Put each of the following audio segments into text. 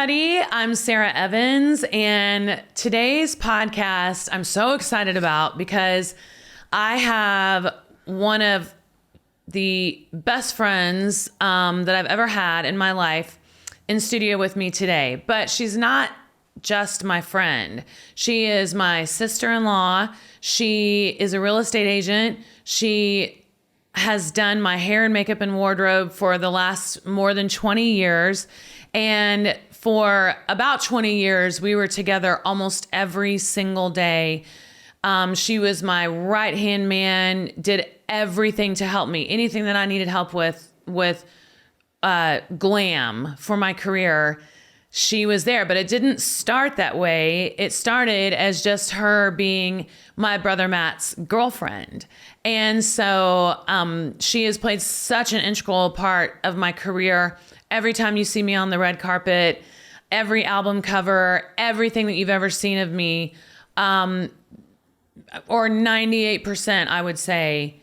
everybody. I'm Sara Evans, and today's podcast I'm so excited about because I have one of the best friends that I've ever had in my life in studio with me today. But she's not just my friend. She is my sister-in-law. She is a real estate agent. She has done my hair and makeup and wardrobe for the last more than 20 years. And for about 20 years, we were together almost every single day. She was my right-hand man, did everything to help me. Anything that I needed help with glam for my career, she was there. But it didn't start that way. It started as just her being my brother Matt's girlfriend. And so she has played such an integral part of my career. Every time you see me on the red carpet, every album cover, everything that you've ever seen of me, or 98%, I would say,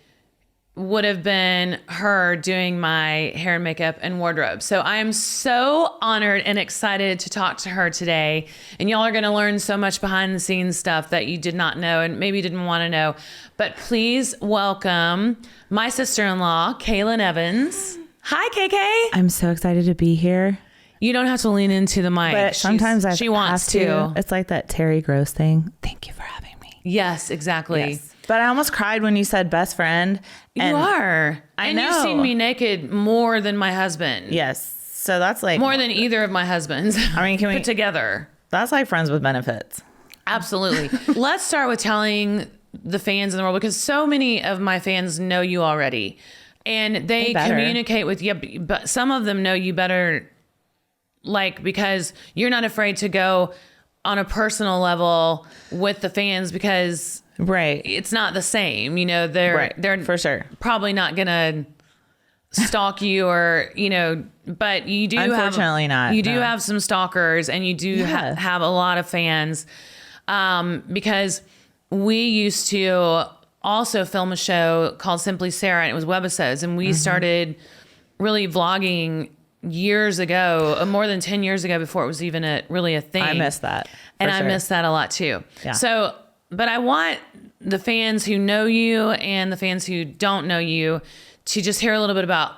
would have been her doing my hair and makeup and wardrobe. So I am so honored and excited to talk to her today. And y'all are going to learn so much behind the scenes stuff that you did not know and maybe didn't want to know. But please welcome my sister-in-law, Kaelin Evans. Hi, KK. I'm so excited to be here. You don't have to lean into the mic. But sometimes she wants to. It's like that Terry Gross thing. Thank you for having me. Yes, exactly. Yes. But I almost cried when you said best friend. You are. I know. You've seen me naked more than my husband. Yes. So that's like more than either of my husbands. I mean, can we put together? That's like friends with benefits. Absolutely. Let's start with telling the fans in the world, because so many of my fans know you already. And they communicate with you, but some of them know you better, like, because you're not afraid to go on a personal level with the fans, because it's not the same. You know, they're for sure probably not gonna stalk you, or but you do. Unfortunately, not. You do have some stalkers, and you do have a lot of fans, because we used to also film a show called Simply Sara, and it was webisodes, and we started really vlogging years ago, more than 10 years ago, before it was even really a thing. I miss that. I miss that a lot too. Yeah. So, but I want the fans who know you and the fans who don't know you to just hear a little bit about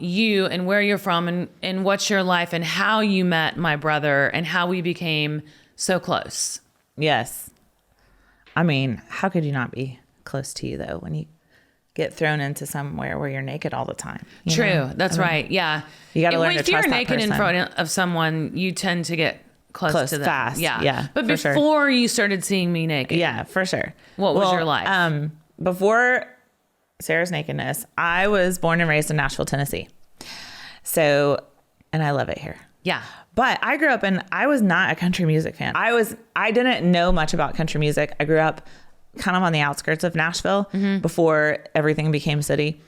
you and where you're from, and what's your life, and how you met my brother, and how we became so close. Yes. I mean, how could you not be close to you, though, when you get thrown into somewhere where you're naked all the time? True. That's right. Yeah. You got to learn to trust that person. If you're naked in front of someone, you tend to get close to them. Fast. Yeah. But before you started seeing me naked. Yeah, for sure. What was your life? Before Sara's nakedness, I was born and raised in Nashville, Tennessee. So, and I love it here. Yeah. But I grew up and I was not a country music fan. I didn't know much about country music. I grew up kind of on the outskirts of Nashville before everything became city.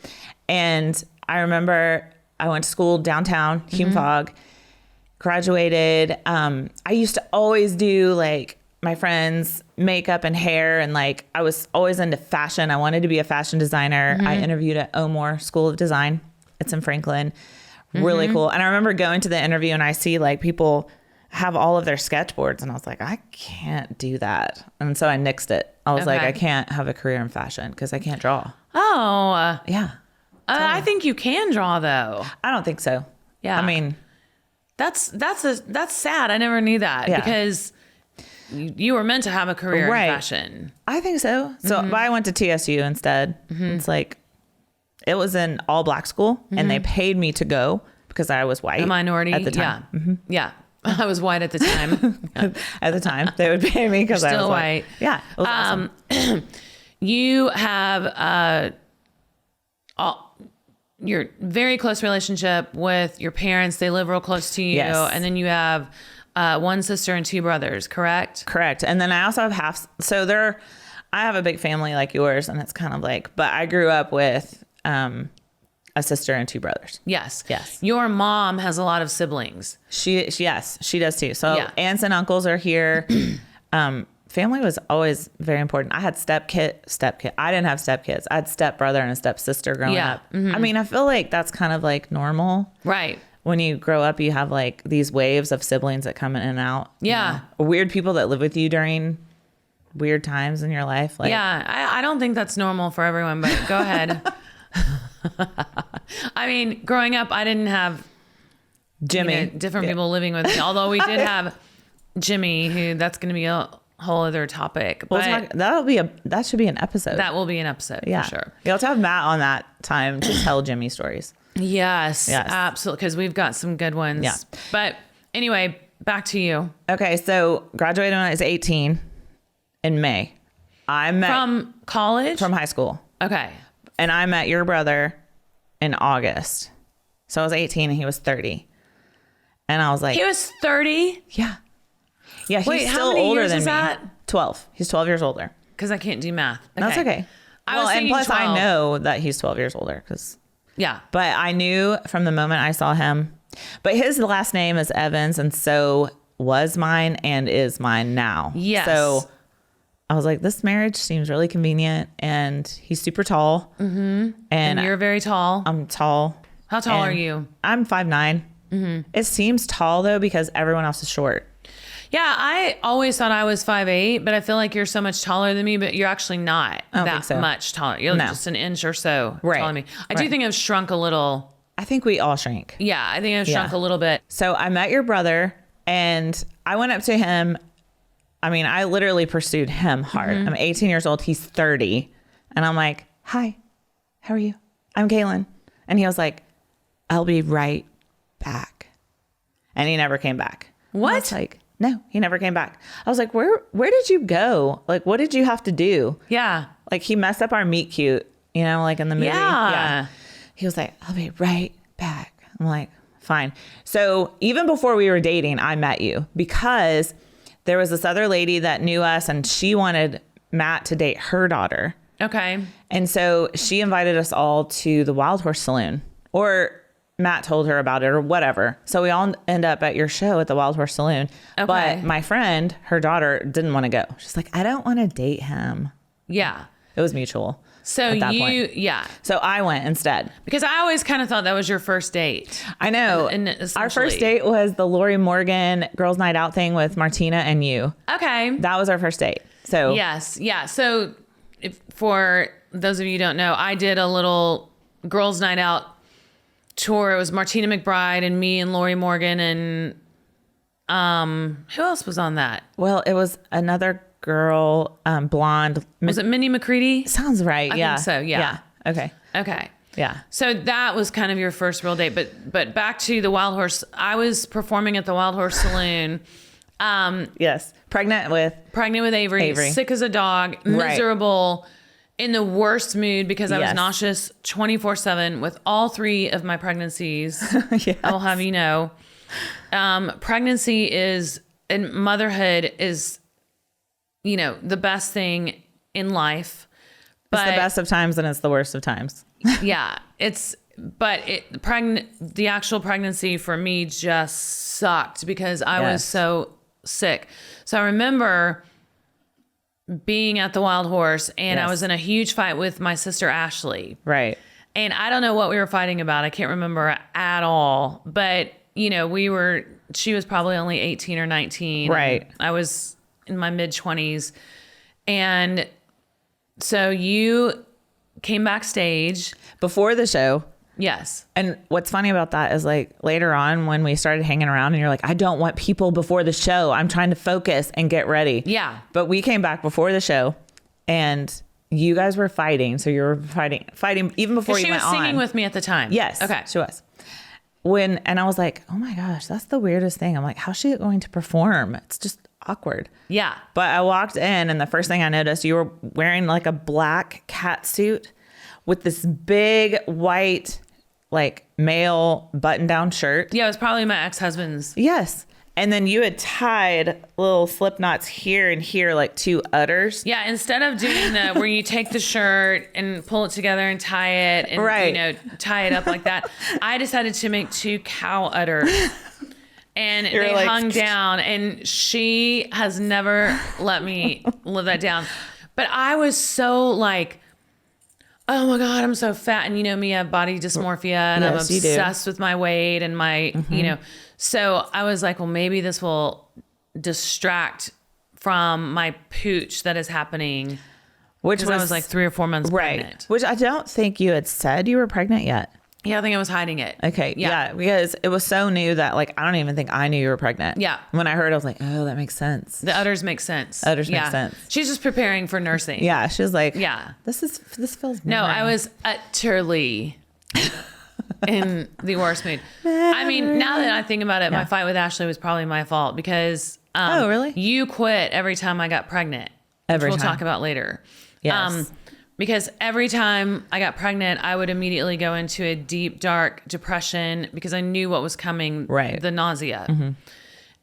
And I remember I went to school downtown, Hume Fog, graduated. I used to always do like my friends' makeup and hair. And like, I was always into fashion. I wanted to be a fashion designer. I interviewed at O'More School of Design. It's in Franklin. Really cool. And I remember going to the interview and I see like people have all of their sketchboards, and I was like, I can't do that. And so I nixed it. I was like, I can't have a career in fashion because I can't draw. Oh. Yeah. I think you can draw, though. I don't think so. Yeah. I mean, that's sad. I never knew that because you were meant to have a career in fashion. I think so. So but I went to TSU instead. It's like, it was an all black school and they paid me to go because I was white. A minority at the time. Yeah. I was white at the time. At the time, they would pay me because I was white. Yeah. It was awesome. You have your very close relationship with your parents. They live real close to you. Yes. And then you have one sister and two brothers, correct? Correct. And then I also have I have a big family like yours, and it's kind of like, but I grew up with a sister and two brothers. Yes. Your mom has a lot of siblings. She does too. So aunts and uncles are here. Family was always very important. I had step kid. I didn't have stepkids. I had step brother and a step sister growing up. I mean, I feel like that's kind of like normal. Right. when you grow up, you have like these waves of siblings that come in and out. Yeah. Weird people that live with you during weird times in your life. Like, yeah. I don't think that's normal for everyone, but go ahead. I mean, growing up, I didn't have Jimmy. Different people living with me. Although we did have Jimmy, who that's going to be a whole other topic. But that should be an episode. That will be an episode for sure. You'll have to have Matt on that time to tell Jimmy stories. Yes, absolutely. Because we've got some good ones. Yeah. But anyway, back to you. Okay, so graduated when I was 18 in May. I met from college? From high school. Okay. And I met your brother in August. So I was 18 and he was 30. And I was like... He was 30? Yeah. Yeah, Wait, he's how still many older years than is me. that? 12. He's 12 years older. Because I can't do math. Okay. That's okay. I was thinking and plus 12. I know that he's 12 years older because... Yeah. But I knew from the moment I saw him. But his last name is Evans, and so was mine and is mine now. Yes. So I was like, this marriage seems really convenient, and he's super tall. Mm-hmm. And you're very tall. I'm tall. How tall are you? I'm 5'9". Mm-hmm. It seems tall, though, because everyone else is short. Yeah, I always thought I was 5'8", but I feel like you're so much taller than me, but you're actually not that much taller. You're just an inch or so taller than me. I do think I've shrunk a little. I think we all shrink. Yeah, I think I've shrunk a little bit. So I met your brother, and I went up to him. I mean, I literally pursued him hard. Mm-hmm. I'm 18 years old. He's 30. And I'm like, hi, how are you? I'm Kaelin. And he was like, I'll be right back. And he never came back. What? I was like, no, he never came back. I was like, where did you go? Like, what did you have to do? Yeah. Like, he messed up our meet cute, you know, like in the movie. Yeah. He was like, I'll be right back. I'm like, fine. So even before we were dating, I met you because there was this other lady that knew us and she wanted Matt to date her daughter. Okay. And so she invited us all to the Wild Horse Saloon, or Matt told her about it or whatever. So we all end up at your show at the Wild Horse Saloon. Okay. But my friend, her daughter, didn't want to go. She's like, I don't want to date him. Yeah. It was mutual. So So I went instead. Because I always kind of thought that was your first date. I know. Our first date was the Lori Morgan Girls Night Out thing with Martina and you. Okay. That was our first date. So yes. Yeah. So for those of you who don't know, I did a little Girls Night Out tour. It was Martina McBride and me and Lori Morgan and who else was on that? Well, it was another girl, blonde. Was it Minnie McCready? Sounds right. I think so. Yeah. Okay. Yeah. So that was kind of your first real date. But back to the Wild Horse. I was performing at the Wild Horse Saloon. Yes. Pregnant with Avery. Sick as a dog. Miserable. In the worst mood because I was nauseous 24/7 with all 3 of my pregnancies. Yes. I'll have you know. Pregnancy is, and motherhood is, you know, the best thing in life. But it's the best of times and it's the worst of times. Yeah. The actual pregnancy for me just sucked because I was so sick. So I remember being at the Wild Horse and I was in a huge fight with my sister Ashley. Right. And I don't know what we were fighting about. I can't remember at all. But, you know, she was probably only 18 or 19. Right. I was in my mid 20s. And so you came backstage. Before the show. Yes. And what's funny about that is like later on when we started hanging around and you're like, I don't want people before the show. I'm trying to focus and get ready. Yeah. But we came back before the show and you guys were fighting. So you were fighting even before you went on. She was singing with me at the time. Yes. Okay. She was. And I was like, oh my gosh, that's the weirdest thing. I'm like, how's she going to perform? It's just awkward. Yeah. But I walked in and the first thing I noticed, you were wearing like a black cat suit with this big white, like male button down shirt. Yeah, it was probably my ex-husband's. Yes. And then you had tied little slip knots here and here, like 2 udders. Yeah, instead of doing the where you take the shirt and pull it together and tie it and you know, tie it up like that, I decided to make 2 cow udders. And they like, hung down, and she has never let me live that down. But I was so like, oh my God, I'm so fat. And you know me, I have body dysmorphia and I'm Yes, you do. obsessed with my weight and my, so I was like, well, maybe this will distract from my pooch that is happening. Which I was like 3 or 4 months pregnant. Which I don't think you had said you were pregnant yet. Yeah, I think I was hiding it. Okay. Yeah. Because it was so new that like, I don't even think I knew you were pregnant. Yeah. When I heard, I was like, oh, that makes sense. The udders make sense. Make sense. She's just preparing for nursing. Yeah. She was like, Yeah. this feels No, I was utterly in the worst mood. I mean, now that I think about it, my fight with Ashley was probably my fault because oh, really? You quit every time I got pregnant. Every which we'll time. talk about later. Yes. Because every time I got pregnant, I would immediately go into a deep, dark depression because I knew what was coming. Right. The nausea.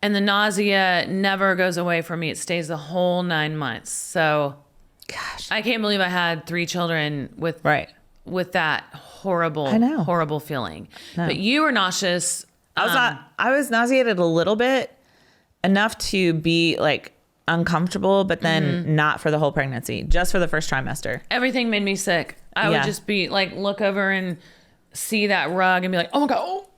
And the nausea never goes away from me. It stays the whole 9 months. So Gosh. I can't believe I had 3 children with that horrible feeling. No. But you were nauseous. I was nauseated a little bit, enough to be like uncomfortable, but then not for the whole pregnancy, just for the first trimester. Everything made me sick. I would just be like, look over and see that rug and be like, oh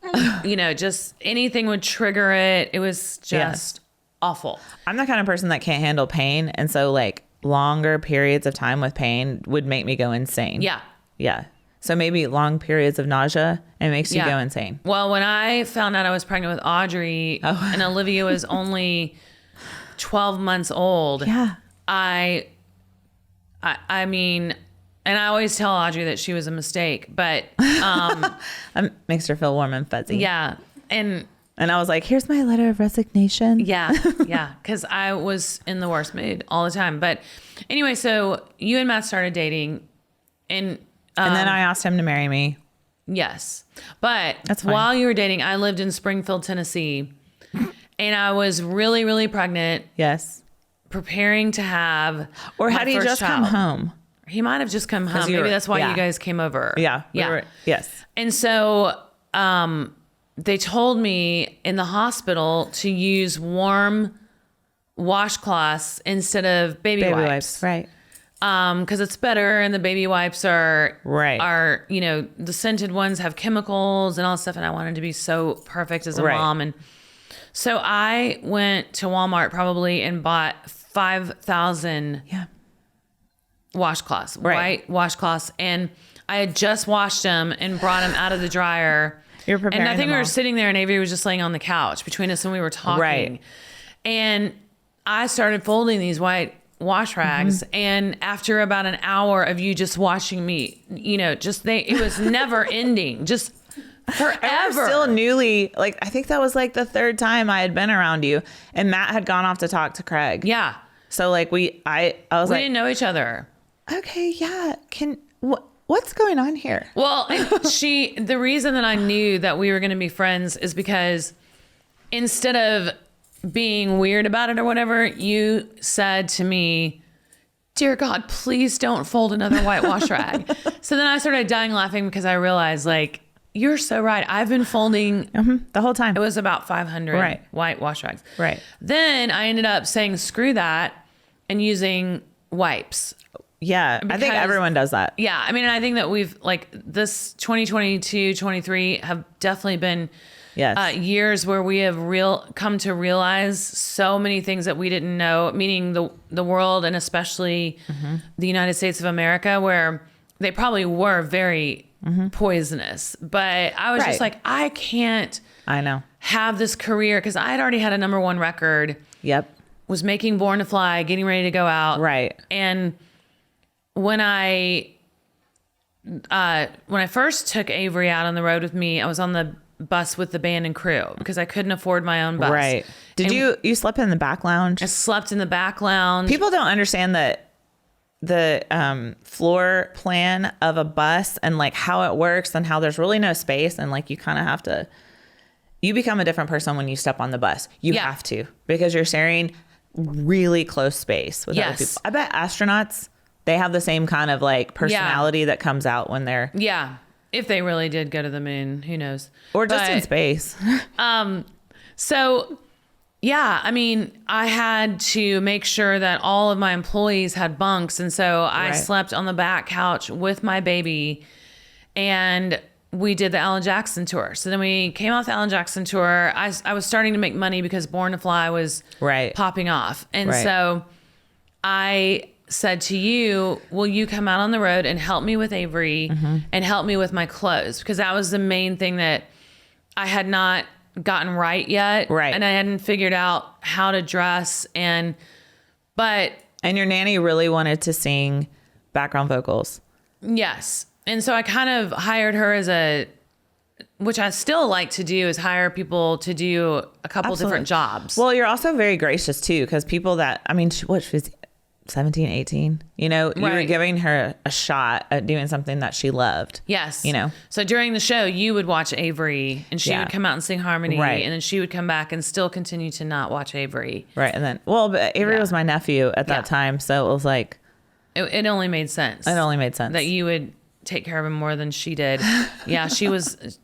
my God, just anything would trigger it. It was just awful. I'm the kind of person that can't handle pain. And so like longer periods of time with pain would make me go insane. Yeah. Yeah. So maybe long periods of nausea, it makes you go insane. Well, when I found out I was pregnant with Audrey and Olivia was only 12 months old. Yeah. I mean, and I always tell Audrey that she was a mistake, but It makes her feel warm and fuzzy. yeah. And I was like, here's my letter of resignation. yeah, because I was in the worst mood all the time. But anyway, so you and Matt started dating, and then I asked him to marry me. yes, but That's fine. while you were dating, I lived in Springfield, Tennessee, and I was really, really pregnant, Yes. preparing to have Or my had he first just come child. home? He might have just come home. you Maybe were- that's why yeah. you guys came over. Yeah. Yeah. Yes. And so they told me in the hospital to use warm washcloths instead of baby wipes. Right. Because it's better, and the baby wipes are Right. the scented ones have chemicals and all that stuff, and I wanted to be so perfect as a Right. mom. And so I went to Walmart probably and bought 5,000 Yeah. washcloths, Right. white washcloths, and I had just washed them and brought them out of the dryer. You're preparing And I think them we were all. sitting there, and Avery was just laying on the couch between us, and we were talking. Right. And I started folding these white wash rags, and after about an hour of you just washing me, it was never ending, just forever. I was still newly, like, I think that was like the 3rd time I had been around you, and Matt had gone off to talk to Craig. Yeah, So like I was we like, didn't know each other. okay, yeah. What's going on here? Well, the reason that I knew that we were going to be friends is because instead of being weird about it or whatever, you said to me, dear God, please don't fold another white wash rag. So then I started dying laughing because I realized, like, you're so right. I've been folding The whole time. It was about 500 Right. white wash rags. Right. Then I ended up saying, screw that, and using wipes. Yeah. I think Because- everyone does that. Yeah. I mean, I think that we've, like, this 2022, 23 have definitely been Yes. years where we have come to realize so many things that we didn't know, meaning the world, and especially the United States of America, where they probably were very poisonous. But I was just Right. like, I can't I know. have this career, because I had already had a #1 record, Yep. was making Born to Fly, getting ready to go out. Right. And when I first took Avery out on the road with me, I was on the bus with the band and crew because I couldn't afford my own bus. Right. Did And you slept in the back lounge? I slept in the back lounge. People don't understand that the floor plan of a bus and like how it works and how there's really no space, and like you kind of have to, you become a different person when you step on the bus. You Yeah. have to, because you're sharing really close space with other Yes. people. I bet astronauts, they have the same kind of like personality that comes out when they're, Yeah. If they really did go to the moon, who knows? or just in But- space. So Yeah, I mean, I had to make sure that all of my employees had bunks. And so I slept on the back couch with my baby, and we did the Alan Jackson tour. So then we came off the Alan Jackson tour. I was starting to make money because Born to Fly was popping off. And so I said to you, will you come out on the road and help me with Avery and help me with my clothes? Because that was the main thing that I had not gotten right yet. Right. And I hadn't figured out how to dress. And your nanny really wanted to sing background vocals. Yes. And so I kind of hired her which I still like to do, is hire people to do a couple different jobs. Well, you're also very gracious too, because people that, I mean, she was 17, 18, you know, you were giving her a shot at doing something that she loved. Yes. You know, so during the show, you would watch Avery and she would come out and sing harmony, and then she would come back and still continue to not watch Avery. Right. And then, but Avery was my nephew at that time. So it was like, it only made sense. It only made sense that you would take care of him more than she did. Yeah. She was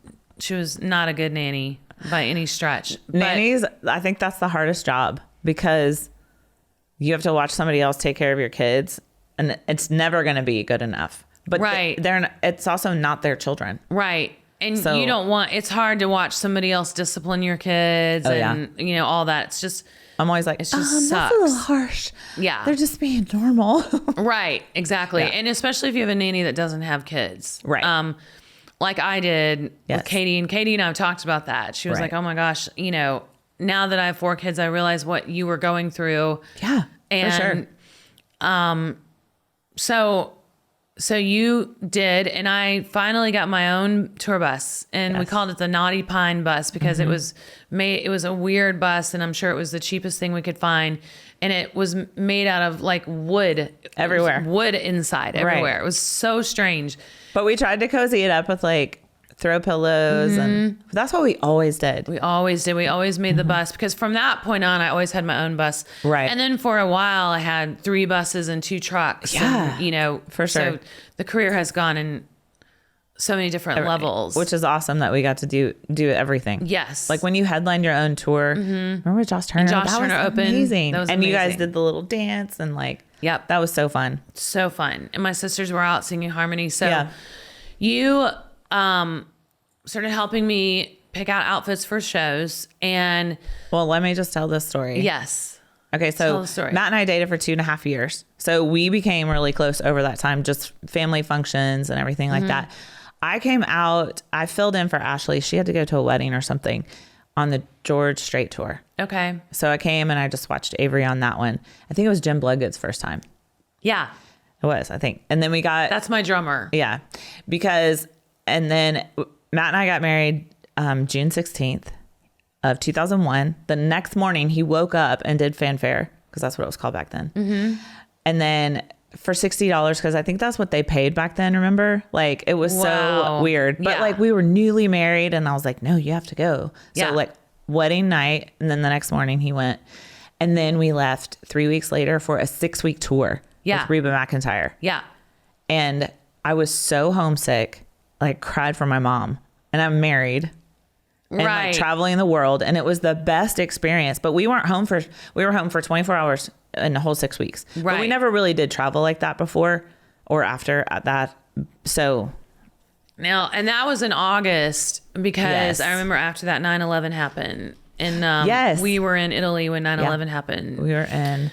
not a good nanny by any stretch. Nannies, I think that's the hardest job, because you have to watch somebody else take care of your kids, and it's never going to be good enough. But it's also not their children. Right. And so, you don't want, it's hard to watch somebody else discipline your kids you know, all that. It's just, I'm always like, it just sucks. That's a little harsh. Yeah. They're just being normal. Right. Exactly. Yeah. And especially if you have a nanny that doesn't have kids. Right. Like I did with Katie, and Katie and I have talked about that. She was like, oh my gosh, you know, now that I have 4 kids, I realize what you were going through. Yeah, and, for sure. So you did, and I finally got my own tour bus, and we called it the Naughty Pine bus because it was a weird bus, and I'm sure it was the cheapest thing we could find. And it was made out of like wood everywhere, wood inside everywhere. It was so strange. But we tried to cozy it up with like throw pillows, and that's what we always did. We always made the bus, because from that point on, I always had my own bus. Right. And then for a while I had 3 buses and 2 trucks. Yeah. And, you know, for sure. So the career has gone in so many different levels, which is awesome that we got to do everything. Yes. Like when you headlined your own tour, remember Josh Turner? That was amazing. That was amazing. You guys did the little dance and like, that was so fun. So fun. And my sisters were out singing harmony. So you, started helping me pick out outfits for shows. And well, let me just tell this story. Yes. Okay. So Matt and I dated for 2.5 years. So we became really close over that time, just family functions and everything like that. I came out, I filled in for Ashley. She had to go to a wedding or something on the George Strait tour. Okay. So I came and I just watched Avery on that one. I think it was Jim Bloodgood's first time. Yeah. It was, I think. And then we got... That's my drummer. Yeah. And then Matt and I got married June 16th of 2001. The next morning, he woke up and did fanfare, because that's what it was called back then. And then for $60, because I think that's what they paid back then, remember? Like, it was so weird. But like, we were newly married, and I was like, no, you have to go. So like, wedding night, and then the next morning he went. And then we left 3 weeks later for a 6-week tour with Reba McEntire. Yeah. And I was so homesick, like cried for my mom. And I'm married. And like traveling the world. And it was the best experience. But we were home for 24 hours in the whole 6 weeks. Right. But we never really did travel like that before or after that. So now, and that was in August, because I remember after that 9/11 happened. And we were in Italy when 9/11 happened. We were in.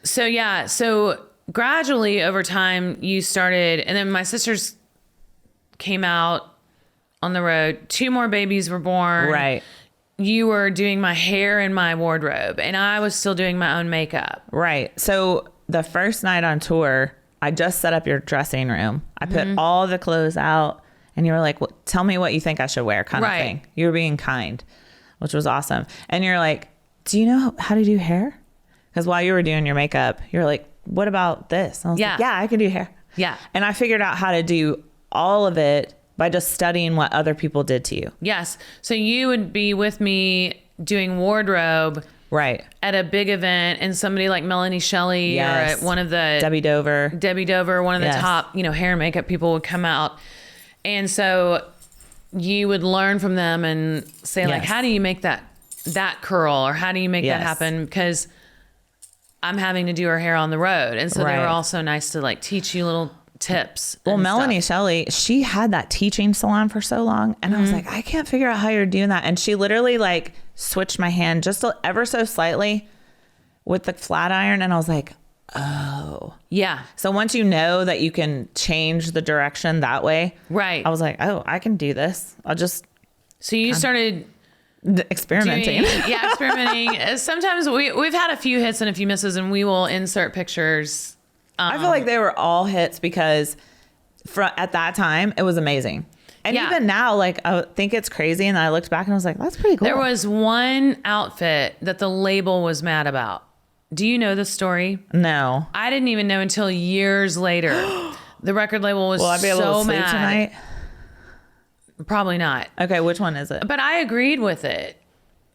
So gradually over time you started, and then my sisters came out on the road. 2 more babies were born. Right. You were doing my hair and my wardrobe, and I was still doing my own makeup. Right. So the first night on tour, I just set up your dressing room. I put all the clothes out, and you were like, well, tell me what you think I should wear, kind of thing. You were being kind, which was awesome. And you're like, do you know how to do hair? Because while you were doing your makeup, you're like, what about this? And I was like, yeah, I can do hair. Yeah. And I figured out how to do all of it by just studying what other people did to you. Yes. So you would be with me doing wardrobe at a big event, and somebody like Melanie Shelley or at one of the Debbie Dover, one of the top, hair and makeup people would come out. And so you would learn from them and say like, how do you make that that curl, or how do you make that happen? Because I'm having to do her hair on the road. And so they were also nice to like teach you little tips. Well, Melanie Shelley, she had that teaching salon for so long. And I was like, I can't figure out how you're doing that. And she literally like switched my hand just ever so slightly with the flat iron. And I was like, oh. Yeah. So once you know that you can change the direction that way. Right. I was like, oh, I can do this. I'll just. So you started experimenting. Experimenting. Sometimes we've had a few hits and a few misses, and we will insert pictures. I feel like they were all hits because at that time it was amazing. And even now, like, I think it's crazy. And I looked back and I was like, that's pretty cool. There was one outfit that the label was mad about. Do you know the story? No. I didn't even know until years later. The record label was so mad. Will I be able to sleep tonight? Probably not. Okay, which one is it? But I agreed with it.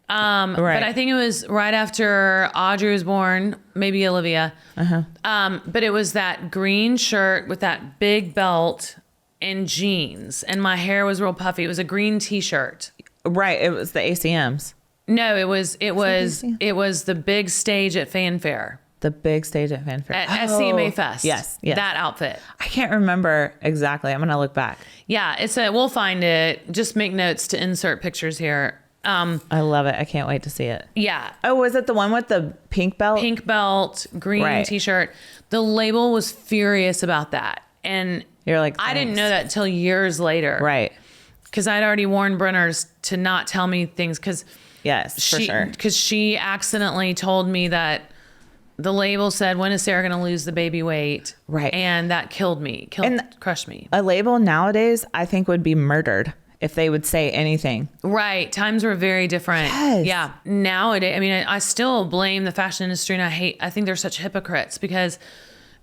But I think it was right after Audrey was born, maybe Olivia. But it was that green shirt with that big belt and jeans, and my hair was real puffy. It was a green t-shirt. Right. It was the ACMs. No, it was the big stage at Fanfare. The big stage at Fanfare. At CMA Fest. Yes. That outfit. I can't remember exactly. I'm going to look back. Yeah, we'll find it. Just make notes to insert pictures here. I love it. I can't wait to see it. Yeah. Oh, was it the one with the pink belt? Pink belt, green t-shirt. The label was furious about that. And you're like, I didn't know that until years later. Right. Because I'd already warned Brenner's to not tell me things. Because for sure. Because she accidentally told me that the label said, when is Sara going to lose the baby weight? Right. And that killed me. Crushed me. A label nowadays, I think, would be murdered if they would say anything. Right. Times were very different. Yes. Yeah. Nowadays, I mean, I still blame the fashion industry, and I think they're such hypocrites because,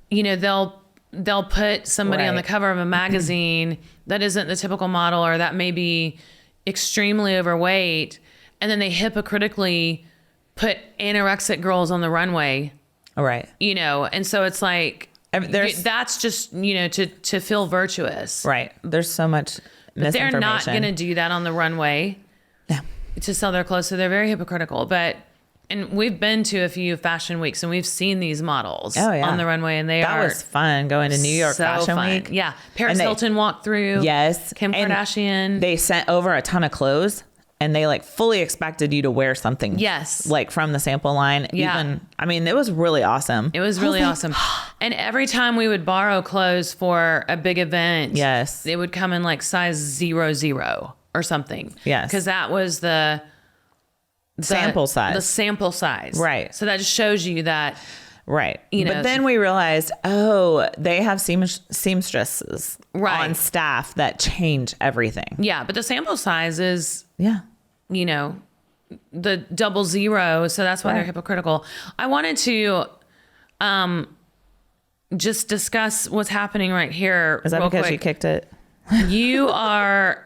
they'll put somebody on the cover of a magazine that isn't the typical model, or that may be extremely overweight, and then they hypocritically put anorexic girls on the runway. Right. And so it's like, that's just, to feel virtuous. Right. There's so much misinformation. But they're not going to do that on the runway. No. To sell their clothes. So they're very hypocritical. And we've been to a few fashion weeks, and we've seen these models on the runway, and that was fun going to New York Fashion Week. Yeah. Paris Hilton walked through. Yes. Kim Kardashian. They sent over a ton of clothes, and they like fully expected you to wear something. Yes. Like from the sample line. Yeah. It was really awesome. It was really awesome. And every time we would borrow clothes for a big event. Yes. It would come in like size 00 or something. Yes. Because that was the sample size. The sample size. Right. So that just shows you that. Right. But then we realized, they have seamstresses on staff that change everything. Yeah. But the sample size is, the 00. So that's why they're hypocritical. I wanted to just discuss what's happening right here. Is that because you kicked it? You are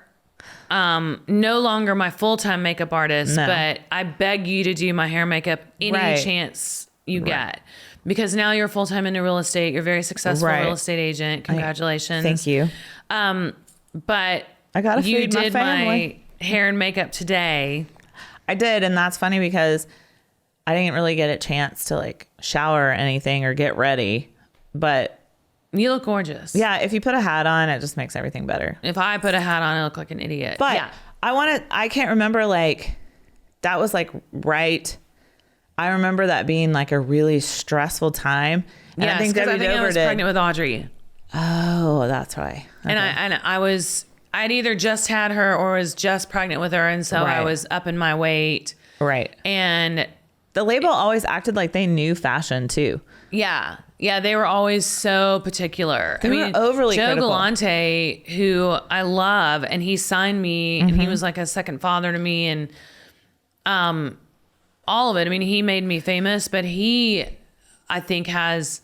no longer my full-time makeup artist, but I beg you to do my hair and makeup any chance you get, because now you're full-time into real estate. You're a very successful real estate agent. Congratulations. Thank you. But I gotta you feed did my family. My hair and makeup today. I did. And that's funny because I didn't really get a chance to like shower or anything or get ready, but you look gorgeous. Yeah, if you put a hat on, it just makes everything better. If I put a hat on, I look like an idiot. But I can't remember, like, that was like I remember that being like a really stressful time. And yes, I think I was pregnant with Audrey. Oh, that's why. Okay. And I'd either just had her or was just pregnant with her. And so I was up in my weight. Right. And the label always acted like they knew fashion too. Yeah. Yeah, they were always so particular. They were overly Joe critical. Galante, who I love, and he signed me, and he was like a second father to me, and all of it. I mean, he made me famous, but he, I think, has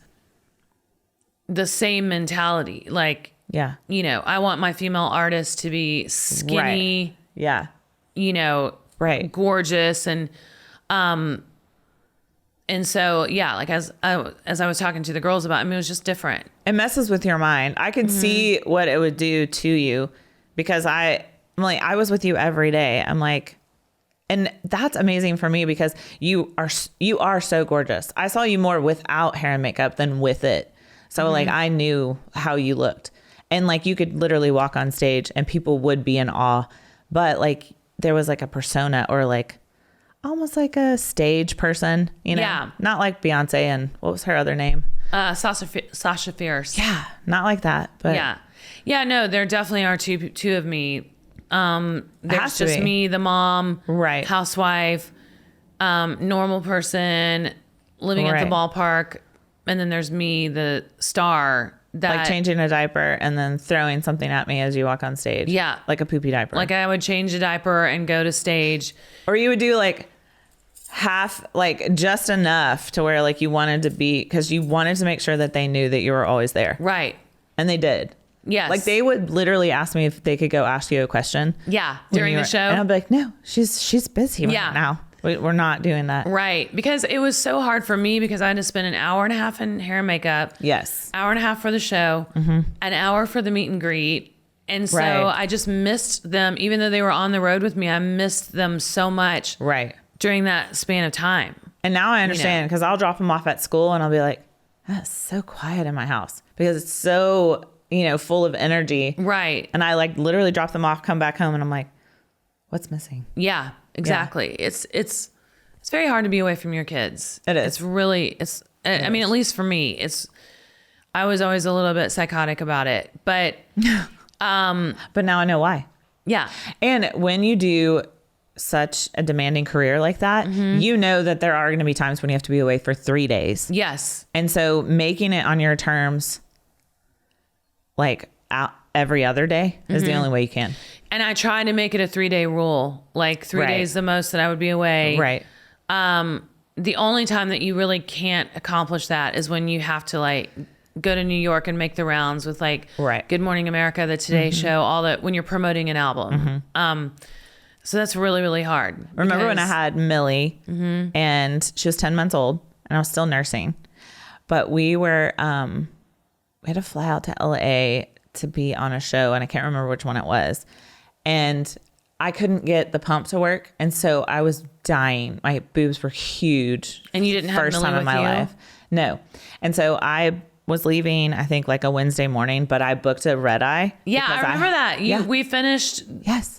the same mentality. Like, I want my female artists to be skinny, gorgeous, and so, like as I was talking to the girls about, it was just different. It messes with your mind. I can see what it would do to you, because I'm like, I was with you every day. I'm like, And that's amazing for me because you are so gorgeous. I saw you more without hair and makeup than with it. So like I knew how you looked. And like you could literally walk on stage and people would be in awe. But like there was like a persona or like almost like a stage person, you know? Yeah. Not like Beyonce and what was her other name? Sasha Fierce. Yeah. Not like that. But Yeah. Yeah, no, there definitely are two of me. There's just me, the mom, right, housewife, normal person living at the ballpark. And then there's me, the star. That, like changing a diaper and then throwing something at me as you walk on stage. Yeah. Like a poopy diaper. Like I would change a diaper and go to stage. Or you would do like half, like just enough to where like you wanted to be, because you wanted to make sure that they knew that you were always there. Right. And they did. Yes. Like they would literally ask me if they could go ask you a question. Yeah. During the show. And I'd be like, no, she's busy right now. We're not doing that. Right. Because it was so hard for me because I had to spend an hour and a half in hair and makeup. Yes. Hour and a half for the show. An hour for the meet and greet. And so I just missed them. Even though they were on the road with me, I missed them so much. Right. During that span of time. And now I understand because I'll drop them off at school and I'll be like, that's so quiet in my house because it's so, full of energy. Right. And I like literally drop them off, come back home and I'm like, what's missing? Yeah, exactly. Yeah. It's very hard to be away from your kids. It is. It's really, I mean, at least for me, I was always a little bit psychotic about it, but now I know why. Yeah. And when you do such a demanding career like that, you know that there are going to be times when you have to be away for 3 days. Yes. And so making it on your terms, like out every other day is the only way you can. And I try to make it a 3-day rule, like 3 days the most that I would be away. Right. The only time that you really can't accomplish that is when you have to like go to New York and make the rounds with like Good Morning America, the Today Show, all that when you're promoting an album. So that's really, really hard. Remember when I had Millie and she was 10 months old and I was still nursing, but we were, we had to fly out to LA to be on a show and I can't remember which one it was. And I couldn't get the pump to work. And so I was dying. My boobs were huge. And you didn't have first Millie time in my life. No. And so I was leaving, I think like a Wednesday morning, but I booked a red eye. Yeah, I remember that. We finished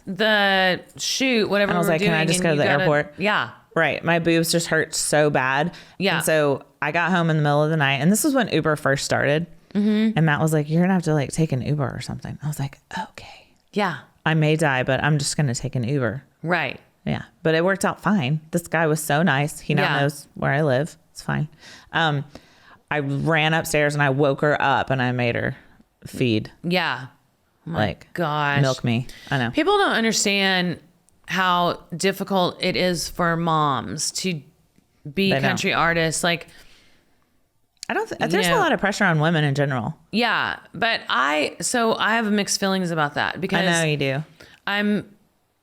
the shoot, whatever and I was we were like, doing. can I just go to the airport? Yeah. Right. My boobs just hurt so bad. Yeah. And so I got home in the middle of the night and this was when Uber first started. And Matt was like, you're going to have to like take an Uber or something. I was like, okay. Yeah. I may die, but I'm just going to take an Uber. Right. Yeah. But it worked out fine. This guy was so nice. He now knows where I live. It's fine. I ran upstairs and I woke her up and I made her feed. Yeah. Oh my like, gosh. Milk me. I know. People don't understand how difficult it is for moms to be country artists. Like, I don't there's a lot of pressure on women in general. Yeah. But I have mixed feelings about that because I know you do.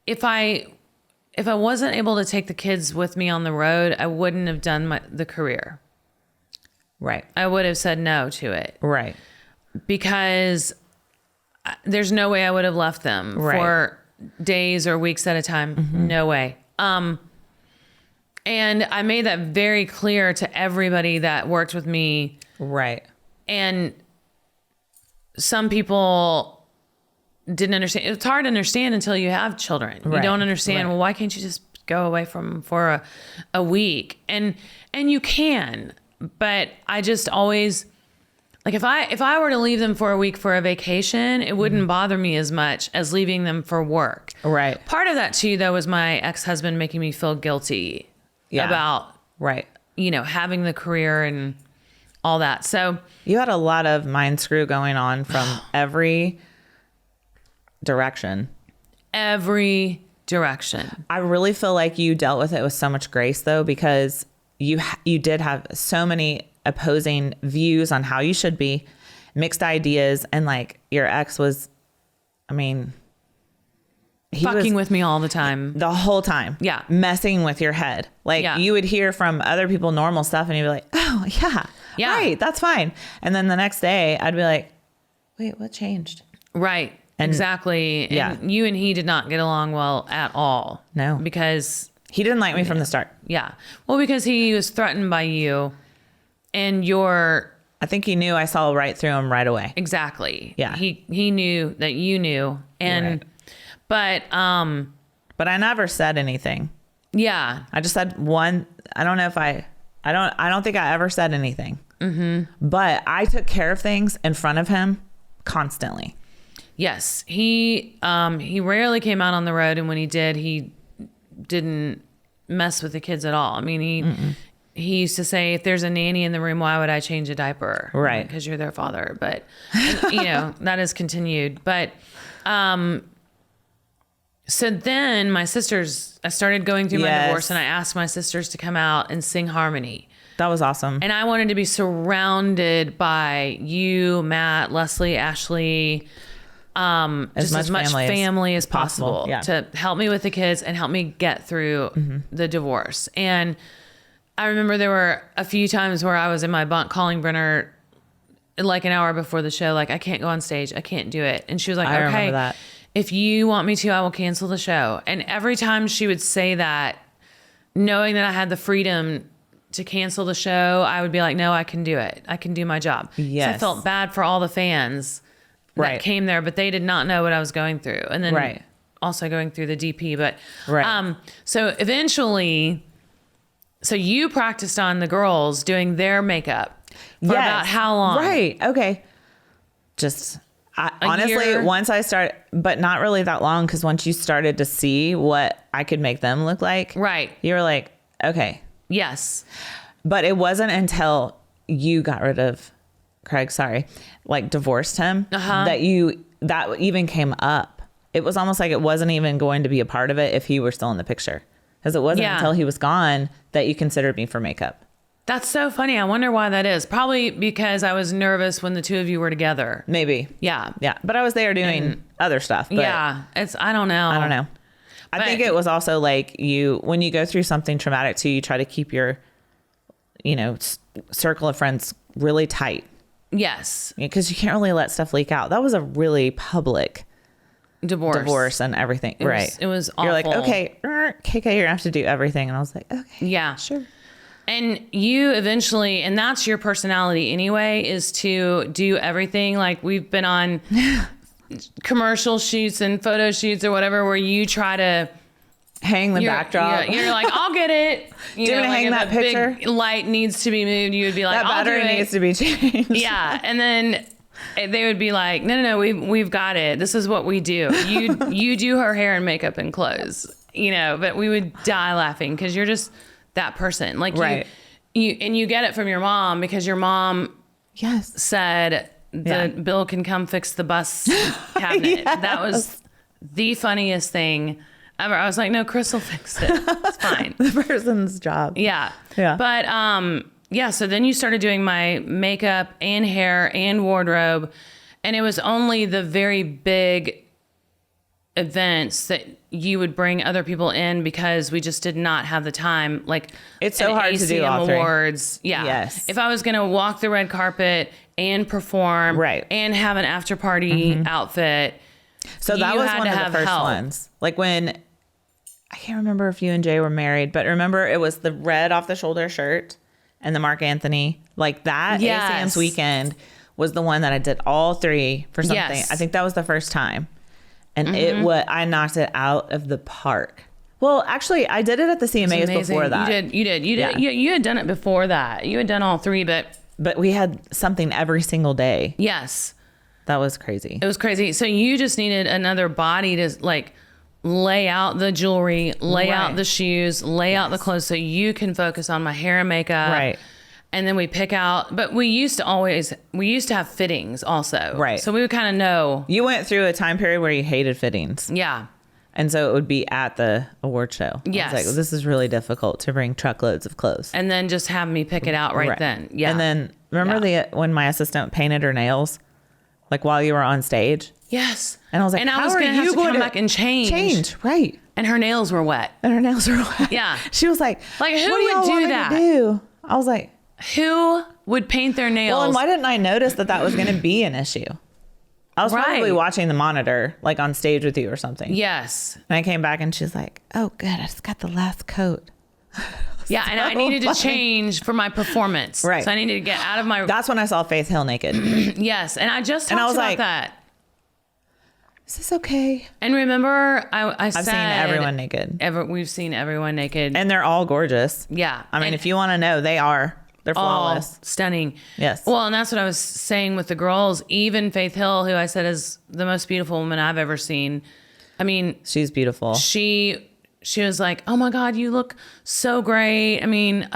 If I wasn't able to take the kids with me on the road, I wouldn't have done the career. Right. I would have said no to it. Right. Because there's no way I would have left them for days or weeks at a time. No way. And I made that very clear to everybody that worked with me. Right. And some people didn't understand. It's hard to understand until you have children. You don't understand, well, why can't you just go away from them for a week? And you can, but I just always, like if I were to leave them for a week for a vacation, it wouldn't bother me as much as leaving them for work. Right. Part of that too, though, was my ex-husband making me feel guilty about, having the career and all that. So you had a lot of mind screw going on from every direction. Every direction. I really feel like you dealt with it with so much grace though, because you did have so many opposing views on how you should be, mixed ideas. And like your ex was, he fucking with me all the time. The whole time. Yeah. Messing with your head. Like you would hear from other people normal stuff and you'd be like, oh yeah. Right. That's fine. And then the next day I'd be like, wait, what changed? Right. And exactly. And you and he did not get along well at all. No. Because He didn't like me from the start. Yeah. Well, because he was threatened by you and I think he knew I saw right through him right away. Exactly. Yeah. He knew that you knew. And, but I never said anything. Yeah. I just said one, I don't know if I don't think I ever said anything. But I took care of things in front of him constantly. Yes. He rarely came out on the road. And when he did, he didn't mess with the kids at all. I mean, he used to say, if there's a nanny in the room, why would I change a diaper? Right. Because you're their father. But, you know, that has continued. But, so then I started going through my divorce and I asked my sisters to come out and sing harmony. That was awesome. And I wanted to be surrounded by you, Matt, Leslie, Ashley, just as much family as possible to help me with the kids and help me get through the divorce. And I remember there were a few times where I was in my bunk calling Brenner like an hour before the show, like, I can't go on stage. I can't do it. And she was like, I remember okay, that. If you want me to, I will cancel the show. And every time she would say that, knowing that I had the freedom to cancel the show, I would be like, no, I can do it. I can do my job. Yes. So I felt bad for all the fans that came there, but they did not know what I was going through. And then also going through the DP. But so eventually, so you practiced on the girls doing their makeup for about how long? Right. Okay. Just honestly, year? once I started, but not really that long, because once you started to see what I could make them look like, you were like, okay. Yes. But it wasn't until you got rid of Craig, like divorced him, that even came up. It was almost like it wasn't even going to be a part of it if he were still in the picture. Because it wasn't until he was gone that you considered me for makeup. That's so funny. I wonder why that is. Probably because I was nervous when the two of you were together. Maybe. Yeah. Yeah. But I was there doing other stuff. But I don't know. I don't know. I think it was also like when you go through something traumatic too, you try to keep your, circle of friends really tight. Yes. Because you can't really let stuff leak out. That was a really public divorce and everything. It was awful. You're like, okay, KK, you're gonna have to do everything. And I was like, okay. Yeah. Sure. And you eventually, and that's your personality anyway, is to do everything. Like we've been on commercial shoots and photo shoots or whatever, where you try to hang the backdrop. You're like, I'll get it. Do you want to hang that picture? Big light needs to be moved. You would be like, that battery needs to be changed. Yeah. And then they would be like, no, we've got it. This is what we do. You do her hair and makeup and clothes, but we would die laughing because you're just that person. Like you get it from your mom, because your mom said Bill can come fix the bus cabinet. That was the funniest thing ever. I was like, no, Chris will fix it. It's fine. The person's job. Yeah. But so then you started doing my makeup and hair and wardrobe, and it was only the very big events that you would bring other people in, because we just did not have the time. Like, it's so hard to do all three. Awards. Yeah. Yes. If I was going to walk the red carpet and perform and have an after party outfit. So that was one of the first ones. Like when, I can't remember if you and Jay were married, but remember it was the red off the shoulder shirt and the Mark Anthony, like that. ACM's weekend was the one that I did all three for something. Yes. I think that was the first time. And I knocked it out of the park. Well, actually, I did it at the CMAs before that. You did. You had done it before that. You had done all three, but we had something every single day. Yes. That was crazy. It was crazy. So you just needed another body to like lay out the jewelry, lay out the shoes, lay out the clothes, so you can focus on my hair and makeup. Right. And then we pick out, but we used to have fittings also. Right. So we would kind of know. You went through a time period where you hated fittings. Yeah. And so it would be at the award show. Yes. I was like, this is really difficult to bring truckloads of clothes. And then just have me pick it out right then. Yeah. And then remember when my assistant painted her nails, like while you were on stage? Yes. And I was like, and I was going to have to come back and change. Right. And her nails were wet. Yeah. She was like, who what would do that? I was like, who would paint their nails? Well, and why didn't I notice that was going to be an issue? I was Right. probably watching the monitor, like on stage with you or something. Yes. And I came back and she's like, oh, good. I just got the last coat. Yeah. And I needed to change for my performance. Right. So I needed to get out of my. That's when I saw Faith Hill naked. Yes. And I just talked about like, that. Is this okay? And remember, I've seen everyone naked. We've seen everyone naked. And they're all gorgeous. Yeah. I mean, if you want to know, they are. They're flawless. Stunning. Yes. Well, and that's what I was saying with the girls. Even Faith Hill, who I said is the most beautiful woman I've ever seen. I mean, she's beautiful. She was like, "Oh my God, you look so great." I mean,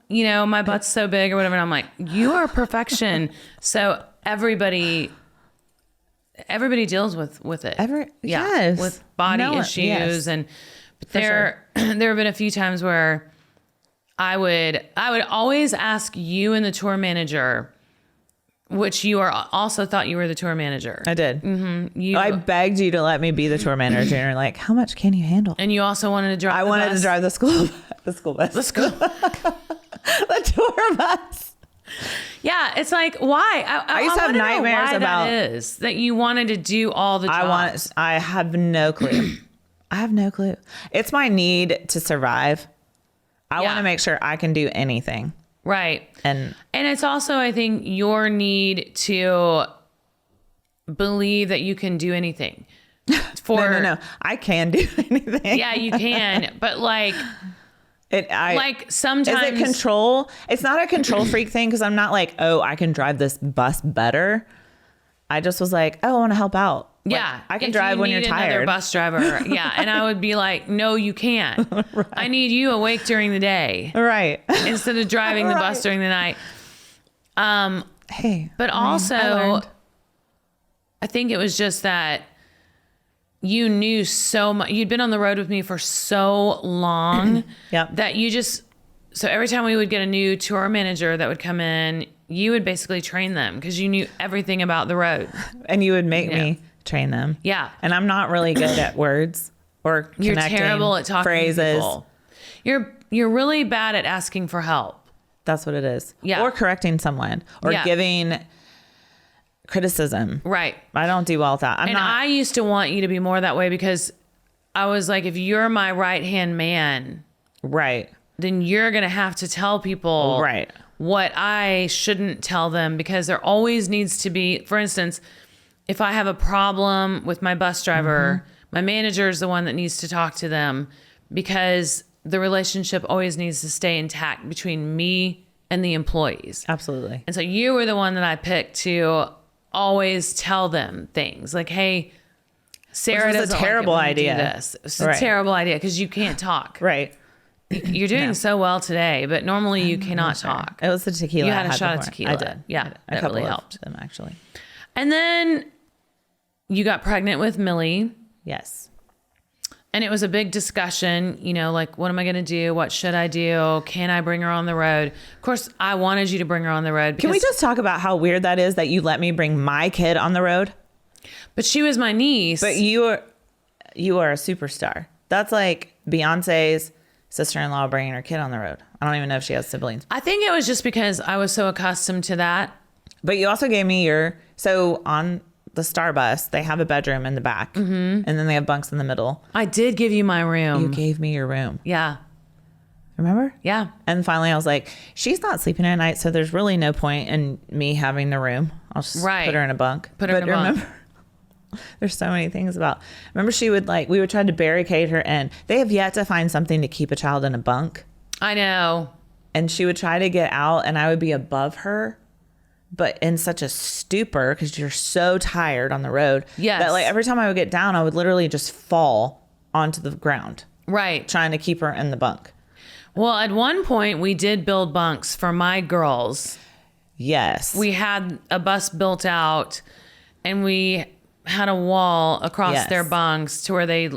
you know, my butt's so big or whatever. And I'm like, "You are perfection." So everybody deals with it. Yes. With body issues, yes. and there have been a few times where I would always ask you and the tour manager, which you also thought you were the tour manager. I did. Mm-hmm. I begged you to let me be the tour manager, and you're like, "How much can you handle?" And you also wanted to drive. I wanted to drive the school bus. The school. The tour bus. Yeah, it's like, why? I used to have nightmares about that is that you wanted to do all the jobs. I have no clue. I have no clue. It's my need to survive. I want to make sure I can do anything. Right. And it's also, I think, your need to believe that you can do anything. No. I can do anything. Yeah, you can. But like sometimes. Is it control? It's not a control freak thing because I'm not like, oh, I can drive this bus better. I just was like, oh, I want to help out. Yeah. Like, I can drive when you're tired. Another bus driver. Yeah. And I would be like, no, you can't. Right. I need you awake during the day. Right. Instead of driving the bus during the night. But also, I think it was just that you knew so much. You'd been on the road with me for so long that you just, so every time we would get a new tour manager that would come in, you would basically train them because you knew everything about the road. And you would make me train them. Yeah. And I'm not really good at words or connecting You're terrible at talking phrases. To people. You're really bad at asking for help. That's what it is. Yeah. Or correcting someone or giving criticism. Right. I don't do well with that. I used to want you to be more that way because I was like, if you're my right-hand man, right, then you're going to have to tell people what I shouldn't tell them because there always needs to be, for instance, if I have a problem with my bus driver, my manager is the one that needs to talk to them because the relationship always needs to stay intact between me and the employees. Absolutely. And so you were the one that I picked to always tell them things like, hey, Sarah doesn't like it when you do this. It's a terrible idea because you can't talk. Right. You're doing so well today, but normally you cannot talk. It was the tequila. You had a shot of tequila. I did. Yeah, that really helped. Them actually. And then you got pregnant with Millie. Yes. And it was a big discussion, you know, like, what am I going to do? What should I do? Can I bring her on the road? Of course, I wanted you to bring her on the road. Can we just talk about how weird that is that you let me bring my kid on the road? But she was my niece. But you are a superstar. That's like Beyonce's sister-in-law bringing her kid on the road. I don't even know if she has siblings. I think it was just because I was so accustomed to that. But you also gave me so on the Star bus, they have a bedroom in the back and then they have bunks in the middle. I did give you my room. You gave me your room. Yeah. Remember? Yeah. And finally I was like, she's not sleeping at night, so there's really no point in me having the room. I'll just put her in a bunk. Put her in a bunk. There's so many things remember she would we would try to barricade her in. They have yet to find something to keep a child in a bunk. I know. And she would try to get out and I would be above her, but in such a stupor because you're so tired on the road. Yes. That every time I would get down, I would literally just fall onto the ground. Right. Trying to keep her in the bunk. Well, at one point we did build bunks for my girls. Yes. We had a bus built out and we had a wall across their bunks to where they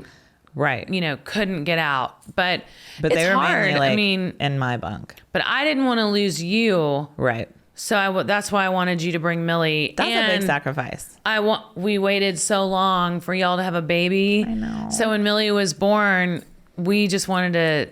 couldn't get out. But they were hard. mainly in my bunk. But I didn't want to lose you. Right. So that's why I wanted you to bring Millie. That's a big sacrifice. We waited so long for y'all to have a baby. I know. So when Millie was born, we just wanted to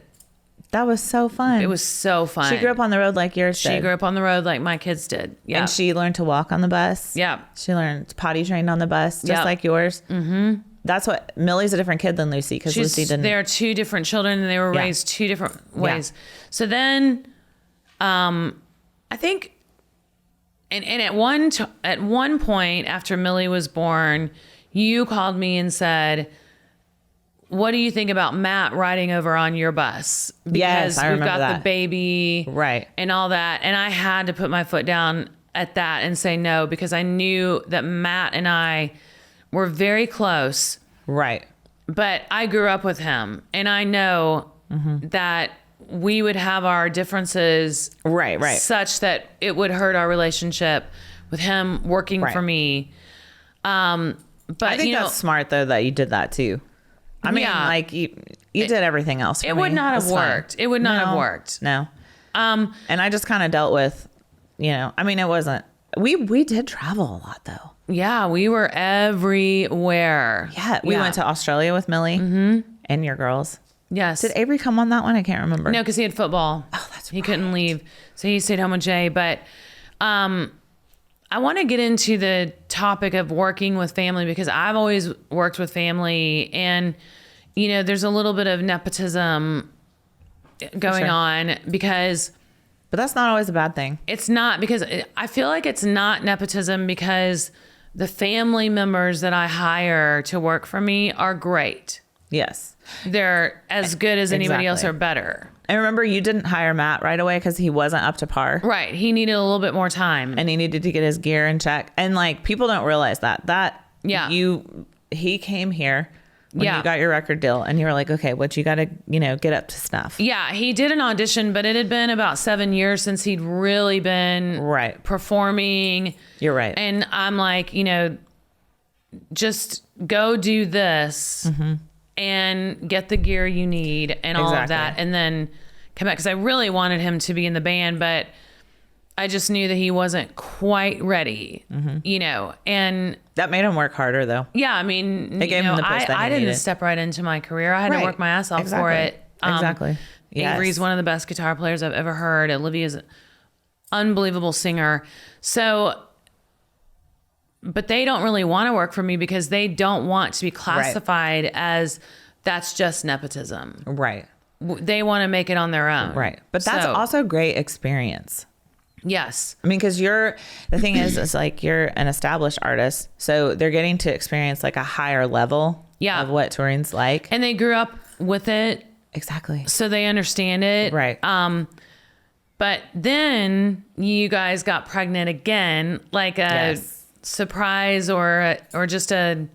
That was so fun. It was so fun. She grew up on the road like yours did. She grew up on the road like my kids did. Yeah. And she learned to walk on the bus. Yeah. She learned potty trained on the bus, just like yours. Mm-hmm. That's what Millie's a different kid than Lucy, because Lucy didn't. They're two different children, and they were raised two different ways. So then, I think, and at one point after Millie was born, you called me and said, what do you think about Matt riding over on your bus? Because I remember we've got that. the baby, Right, and all that. And I had to put my foot down at that and say no, because I knew that Matt and I were very close. right. But I grew up with him, and I know that we would have our differences, right, such that it would hurt our relationship with him working for me. But I think that's smart though that you did that too. I mean, like you did everything else for me. It would not have worked. It would not have worked. No. And I just kind of dealt with, I mean, it wasn't. We did travel a lot though. Yeah, we were everywhere. Yeah, we went to Australia with Millie and your girls. Yes. Did Avery come on that one? I can't remember. No, because he had football. Oh, that's right. He couldn't leave, so he stayed home with Jay. But I want to get into the topic of working with family, because I've always worked with family, and there's a little bit of nepotism going on, because. But that's not always a bad thing. It's not, because I feel like it's not nepotism, because the family members that I hire to work for me are great. Yes. They're as good as anybody else, or better. I remember you didn't hire Matt right away because he wasn't up to par. Right. He needed a little bit more time. And he needed to get his gear in check. And like, people don't realize that he came here when you got your record deal, and you were like, okay, what you got to, get up to snuff. Yeah. He did an audition, but it had been about 7 years since he'd really been performing. You're right. And I'm like, just go do this and get the gear you need and all of that, and then come back. Because I really wanted him to be in the band, but I just knew that he wasn't quite ready, and that made him work harder though. Yeah. I mean, it gave him the push that I he didn't needed. step right into my career. I had to work my ass off for it. Exactly. Yes. Avery's one of the best guitar players I've ever heard. Olivia's an unbelievable singer. So, but they don't really want to work for me, because they don't want to be classified as that's just nepotism. Right. They want to make it on their own. Right. But that's also great experience. Yes. I mean, because the thing is, it's like you're an established artist, so they're getting to experience like a higher level of what touring's like. And they grew up with it. Exactly. So they understand it. Right. But then you guys got pregnant again, like a surprise or just a...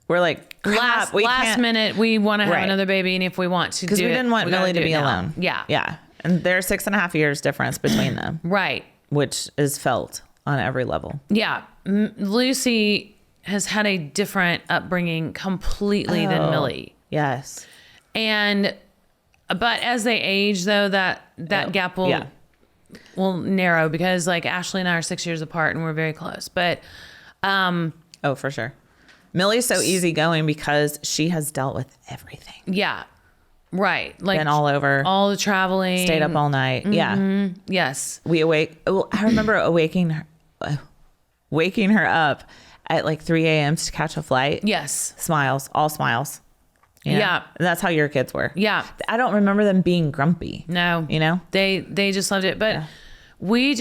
We're like, crap, last minute, we want to have another baby, and if we want to do it, because we didn't want Millie to be alone. Yeah. Yeah. And there's 6.5 years difference between them. Right. Which is felt on every level. Yeah. Lucy has had a different upbringing completely than Millie. Yes. But as they age, though, that gap will narrow, because like Ashley and I are 6 years apart and we're very close. But for sure. Millie's so easygoing because she has dealt with everything. Yeah. Right. Like been all over. All the traveling. Stayed up all night. Yeah. Yes. I remember waking her up at like 3 a.m. to catch a flight. Yes. Smiles. All smiles. Yeah. And that's how your kids were. Yeah. I don't remember them being grumpy. No. They just loved it. But I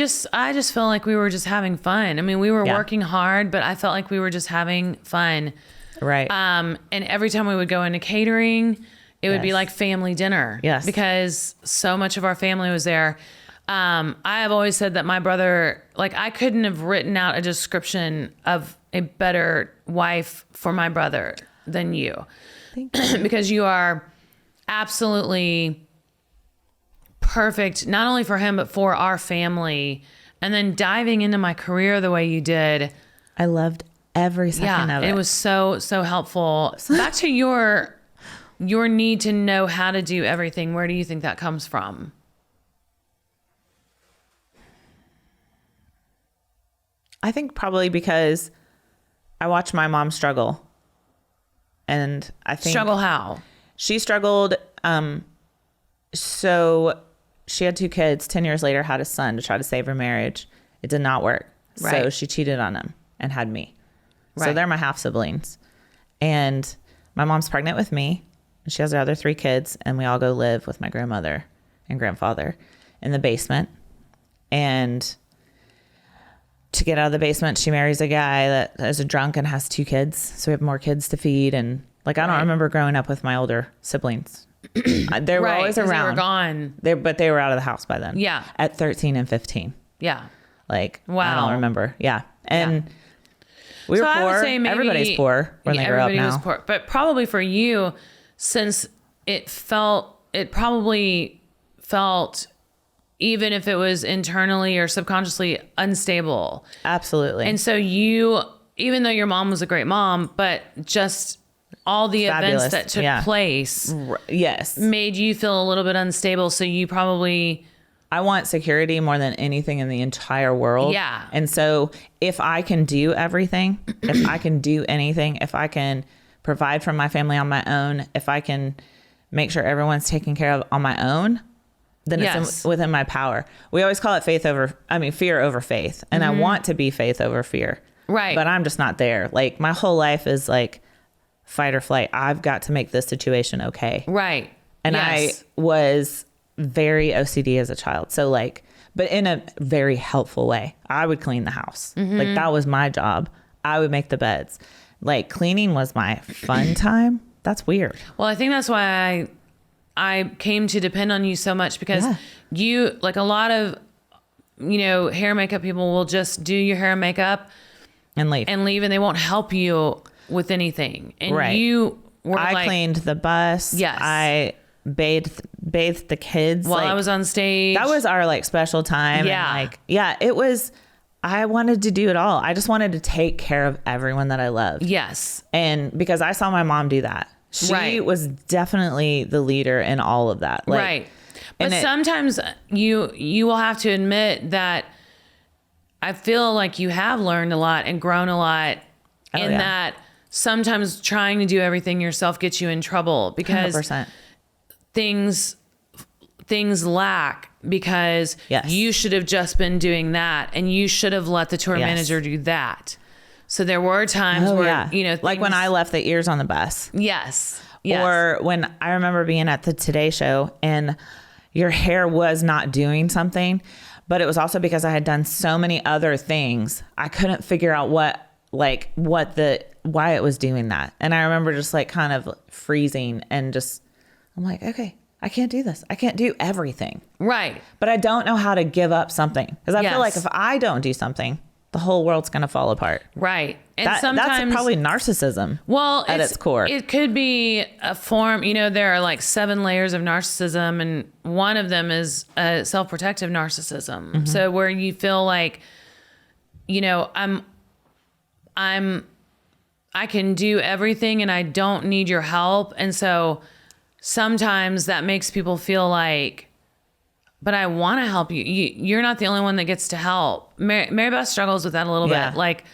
just felt like we were just having fun. I mean, we were working hard, but I felt like we were just having fun. Right. And every time we would go into catering, it would be like family dinner. Yes. Because so much of our family was there. I have always said that my brother, like, I couldn't have written out a description of a better wife for my brother than you. Thank you. Because you are absolutely perfect, not only for him, but for our family. And then diving into my career the way you did. I loved every second of it. It was so, so helpful. Back to your need to know how to do everything. Where do you think that comes from? I think probably because I watched my mom struggle. And I think... Struggle how? She struggled So she had 2 kids, 10 years later, had a son to try to save her marriage. It did not work. Right. So she cheated on him and had me. So Right. they're my half siblings. And my mom's pregnant with me. She has her other 3 kids, and we all go live with my grandmother and grandfather in the basement. And to get out of the basement, she marries a guy that is a drunk and has 2 kids. So we have more kids to feed. And like, I don't remember growing up with my older siblings. They were always 'cause around. They were gone. But they were out of the house by then. Yeah. At 13 and 15. Yeah. Like, I Wow. don't remember. Yeah. And we were So poor. I would say maybe Everybody's poor when they grow up everybody now. was poor. But probably for you, since it probably felt, even if it was internally or subconsciously, unstable. Absolutely. And so even though your mom was a great mom, but just all the Fabulous. events that took place Yes. made you feel a little bit unstable. So you probably... I want security more than anything in the entire world. Yeah. And so if I can do everything, if I can do anything, if I can provide for my family on my own, if I can make sure everyone's taken care of on my own, then it's within my power. We always call it fear over faith. And I want to be faith over fear. Right. But I'm just not there. Like, my whole life is like fight or flight. I've got to make this situation okay. Right. And Yes. I was very OCD as a child. So like, but in a very helpful way. I would clean the house. Like, that was my job. I would make the beds. Like, cleaning was my fun time. That's weird. Well, I think that's why I came to depend on you so much, because you, like a lot of, hair and makeup people will just do your hair and makeup And leave. and leave, and they won't help you with anything. And Right. you were I cleaned the bus. Yes. I bathed the kids. while like, I was on stage. that was our like special time. Yeah. And it was, I wanted to do it all. I just wanted to take care of everyone that I loved. Yes. And because I saw my mom do that. She Right. was definitely the leader in all of that. Like, Right. But and sometimes you will have to admit that I feel like you have learned a lot and grown a lot, in that sometimes trying to do everything yourself gets you in trouble, because 100%. things lack, because you should have just been doing that, and you should have let the tour manager do that. So there were times where, like when I left the ears on the bus. Yes. Or when I remember being at the Today Show and your hair was not doing something, but it was also because I had done so many other things. I couldn't figure out why it was doing that. And I remember just like kind of freezing and just, I'm like, okay, I can't do this. I can't do everything. Right. But I don't know how to give up something, because I feel like Yes. if I don't do something, the whole world's going to fall apart. Right. And That's sometimes probably narcissism. Well, at its core. It could be a form, there are like 7 layers of narcissism, and one of them is a self-protective narcissism. Mm-hmm. So where you feel like, I can do everything and I don't need your help. And so sometimes that makes people feel like, but I want to help you. You're not the only one that gets to help. Mary Beth struggles with that a little bit. Like,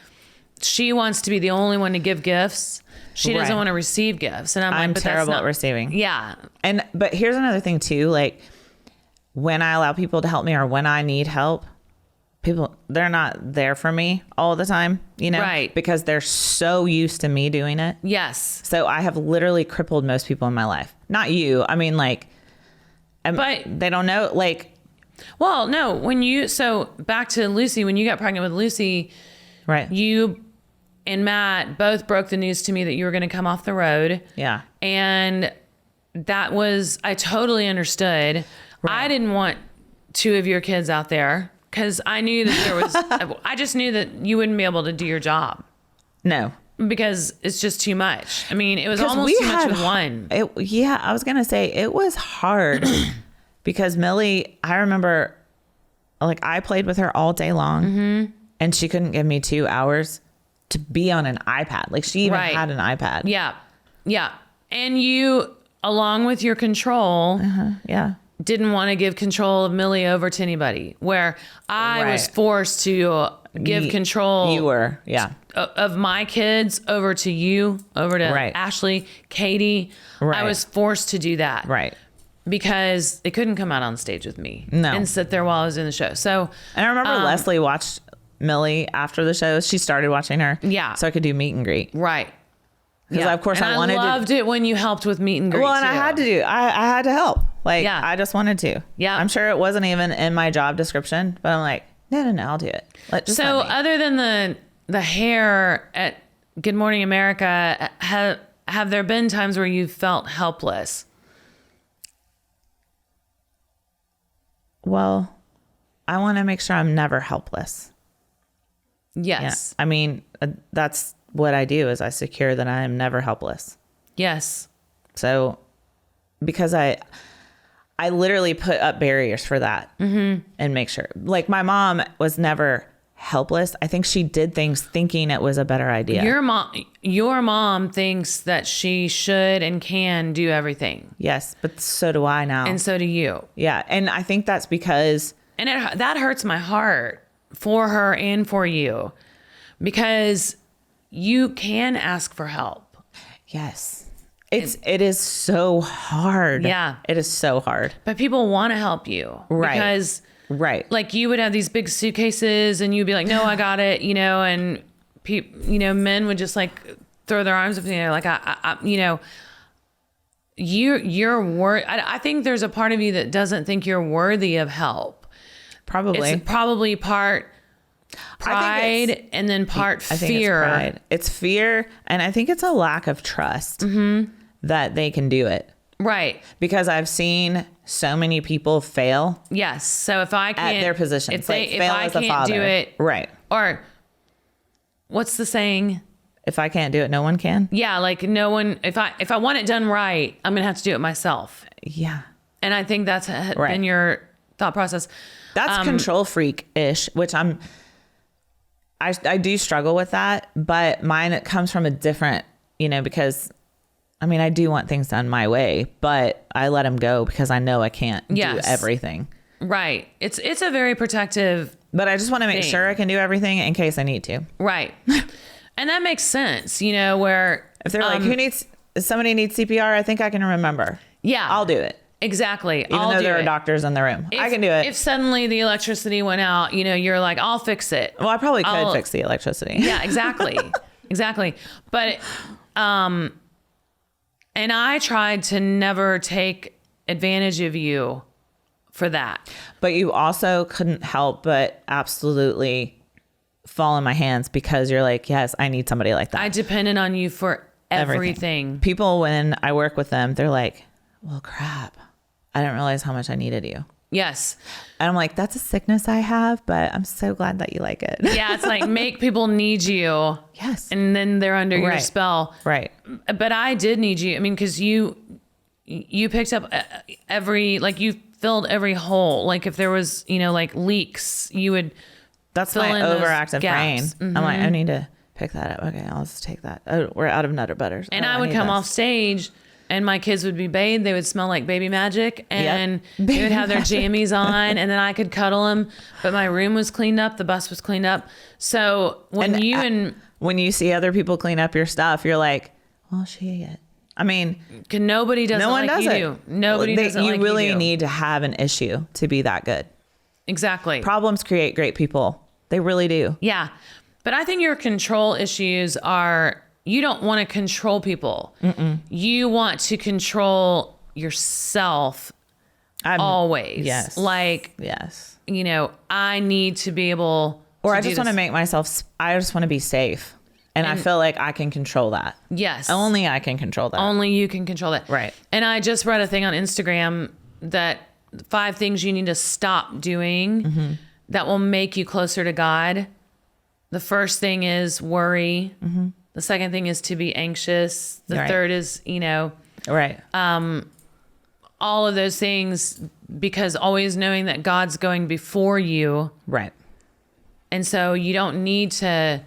she wants to be the only one to give gifts. She doesn't want to receive gifts. And I'm like, but terrible that's at receiving. Yeah. But here's another thing too. Like, when I allow people to help me or when I need help, they're not there for me all the time, Right. Because they're so used to me doing it. Yes. So I have literally crippled most people in my life. Not you. I mean, like, But they don't know, like, well, no, so back to Lucy, when you got pregnant with Lucy, right. you and Matt both broke the news to me that you were going to come off the road. Yeah. And I totally understood. Right. I didn't want 2 of your kids out there, because I knew that there was, I just knew that you wouldn't be able to do your job. No. Because it's just too much. I mean, it was almost too much with one. I was going to say it was hard because Millie, I remember, like, I played with her all day long and she couldn't give me 2 hours to be on an iPad. Like, she even had an iPad. Yeah. Yeah. And you, along with your control, didn't want to give control of Millie over to anybody, where I was forced to give control. You were, of my kids over to you, over to Ashley, Katie. I was forced to do that. Right. because they couldn't come out on stage with me No. and sit there while I was in the show. So, And I remember Leslie watched Millie after the show. She started watching her. Yeah. So I could do meet and greet. right. Because of course And I wanted to. I loved it when you helped with meet and greet. Well, and too. I had to do. I had to help. Like, Yeah. I just wanted to. Yeah. I'm sure it wasn't even in my job description, but I'm like, no, I'll do it. So other than the hair at Good Morning America, have there been times where you felt helpless? Well, I want to make sure I'm never helpless. Yes. Yeah. I mean, that's what I do is I secure that I am never helpless. Yes. So because I literally put up barriers for that and make sure, like, my mom was never helpless. I think she did things thinking it was a better idea. Your mom thinks that she should and can do everything. Yes. But so do I now. And so do you. Yeah. And I think that's because. And that hurts my heart for her and for you, because you can ask for help. Yes. It is so hard. Yeah. It is so hard. But people want to help you. Right. Because right. like you would have these big suitcases and you'd be like, no, I got it, and men would just like throw their arms up in the air. Like, you're worth. I think there's a part of you that doesn't think you're worthy of help. Probably. It's probably part pride and then part fear. I think it's pride. It's fear. And I think it's a lack of trust that they can do it. Right. Because I've seen so many people fail. Yes. So if I can't. At their positions. If I can't do it. Right. Or what's the saying? If I can't do it, no one can. Yeah. Like no one, if I want it done right, I'm going to have to do it myself. Yeah. And I think that's been your thought process. That's control freak-ish, which I do struggle with that, but mine, it comes from a different, because I mean, I do want things done my way, but I let them go because I know I can't do everything. Right. It's a very protective. But I just want to make thing. sure I can do everything in case I need to. Right. And that makes sense, where if they're like, if somebody needs CPR, I think I can remember. Yeah. I'll do it. Exactly. Even though there are doctors in the room. I can do it. If suddenly the electricity went out, you're like, I'll fix it. Well, I probably could fix the electricity. Yeah, exactly. Exactly. But, and I tried to never take advantage of you for that. But you also couldn't help but absolutely fall in my hands because you're like, yes, I need somebody like that. I depended on you for everything. People, when I work with them, they're like, well, crap. I didn't realize how much I needed you. Yes. And I'm like, that's a sickness I have, but I'm so glad that you like it. Yeah. It's like make people need you. Yes. And then they're under your spell. Right. But I did need you. I mean, because you picked up you filled every hole. Like if there was, like leaks, you would. That's fill my in those overactive brain. gaps. I'm like, I need to pick that up. Okay, I'll just take that. Oh, we're out of Nutter Butters. And I would come off stage and my kids would be bathed. They would smell like baby magic and they would have their jammies on and then I could cuddle them. But my room was cleaned up. The bus was cleaned up. So when you see other people clean up your stuff, you're like, well, she it. I mean, nobody does it like you do. Nobody does it like you do. You really need to have an issue to be that good. Exactly. Problems create great people. They really do. Yeah. But I think your control issues are, you don't want to control people. Mm-mm. You want to control yourself always. Yes. Like, yes. I need to be able to I just want to make myself, I just want to be safe. And I feel like I can control that. Yes. Only I can control that. Only you can control that. Right. And I just read a thing on Instagram that 5 things you need to stop doing that will make you closer to God. The first thing is worry. Mm-hmm. The second thing is to be anxious. The third is, right. All of those things, because always knowing that God's going before you. Right. And so you don't need to,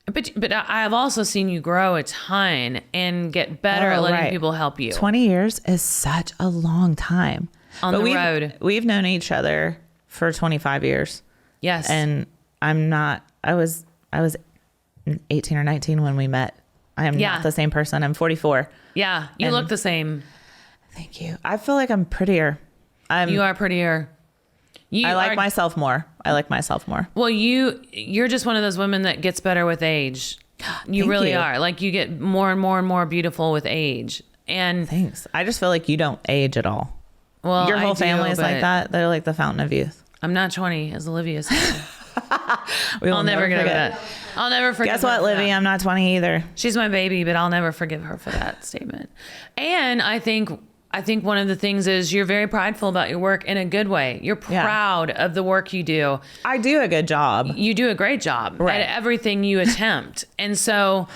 but I've also seen you grow a ton and get better at letting people help you. 20 years is such a long time. On the road. We've known each other for 25 years. Yes. And I was 18 or 19 when we met. I am not the same person. I'm 44. Yeah. You look the same. Thank you. I feel like I'm prettier. You are prettier. I like myself more. Well, you're just one of those women that gets better with age. You really are. Like, you get more and more and more beautiful with age. And thanks. I just feel like you don't age at all. Well, your whole family is like that. They're like the fountain of youth. I'm not 20, as Olivia said. I'll never forget that. I'll never forget. Guess what, Livy? I'm not 20 either. She's my baby, but I'll never forgive her for that statement. And I think one of the things is you're very prideful about your work in a good way. You're proud of the work you do. I do a good job. You do a great job at everything you attempt. And so,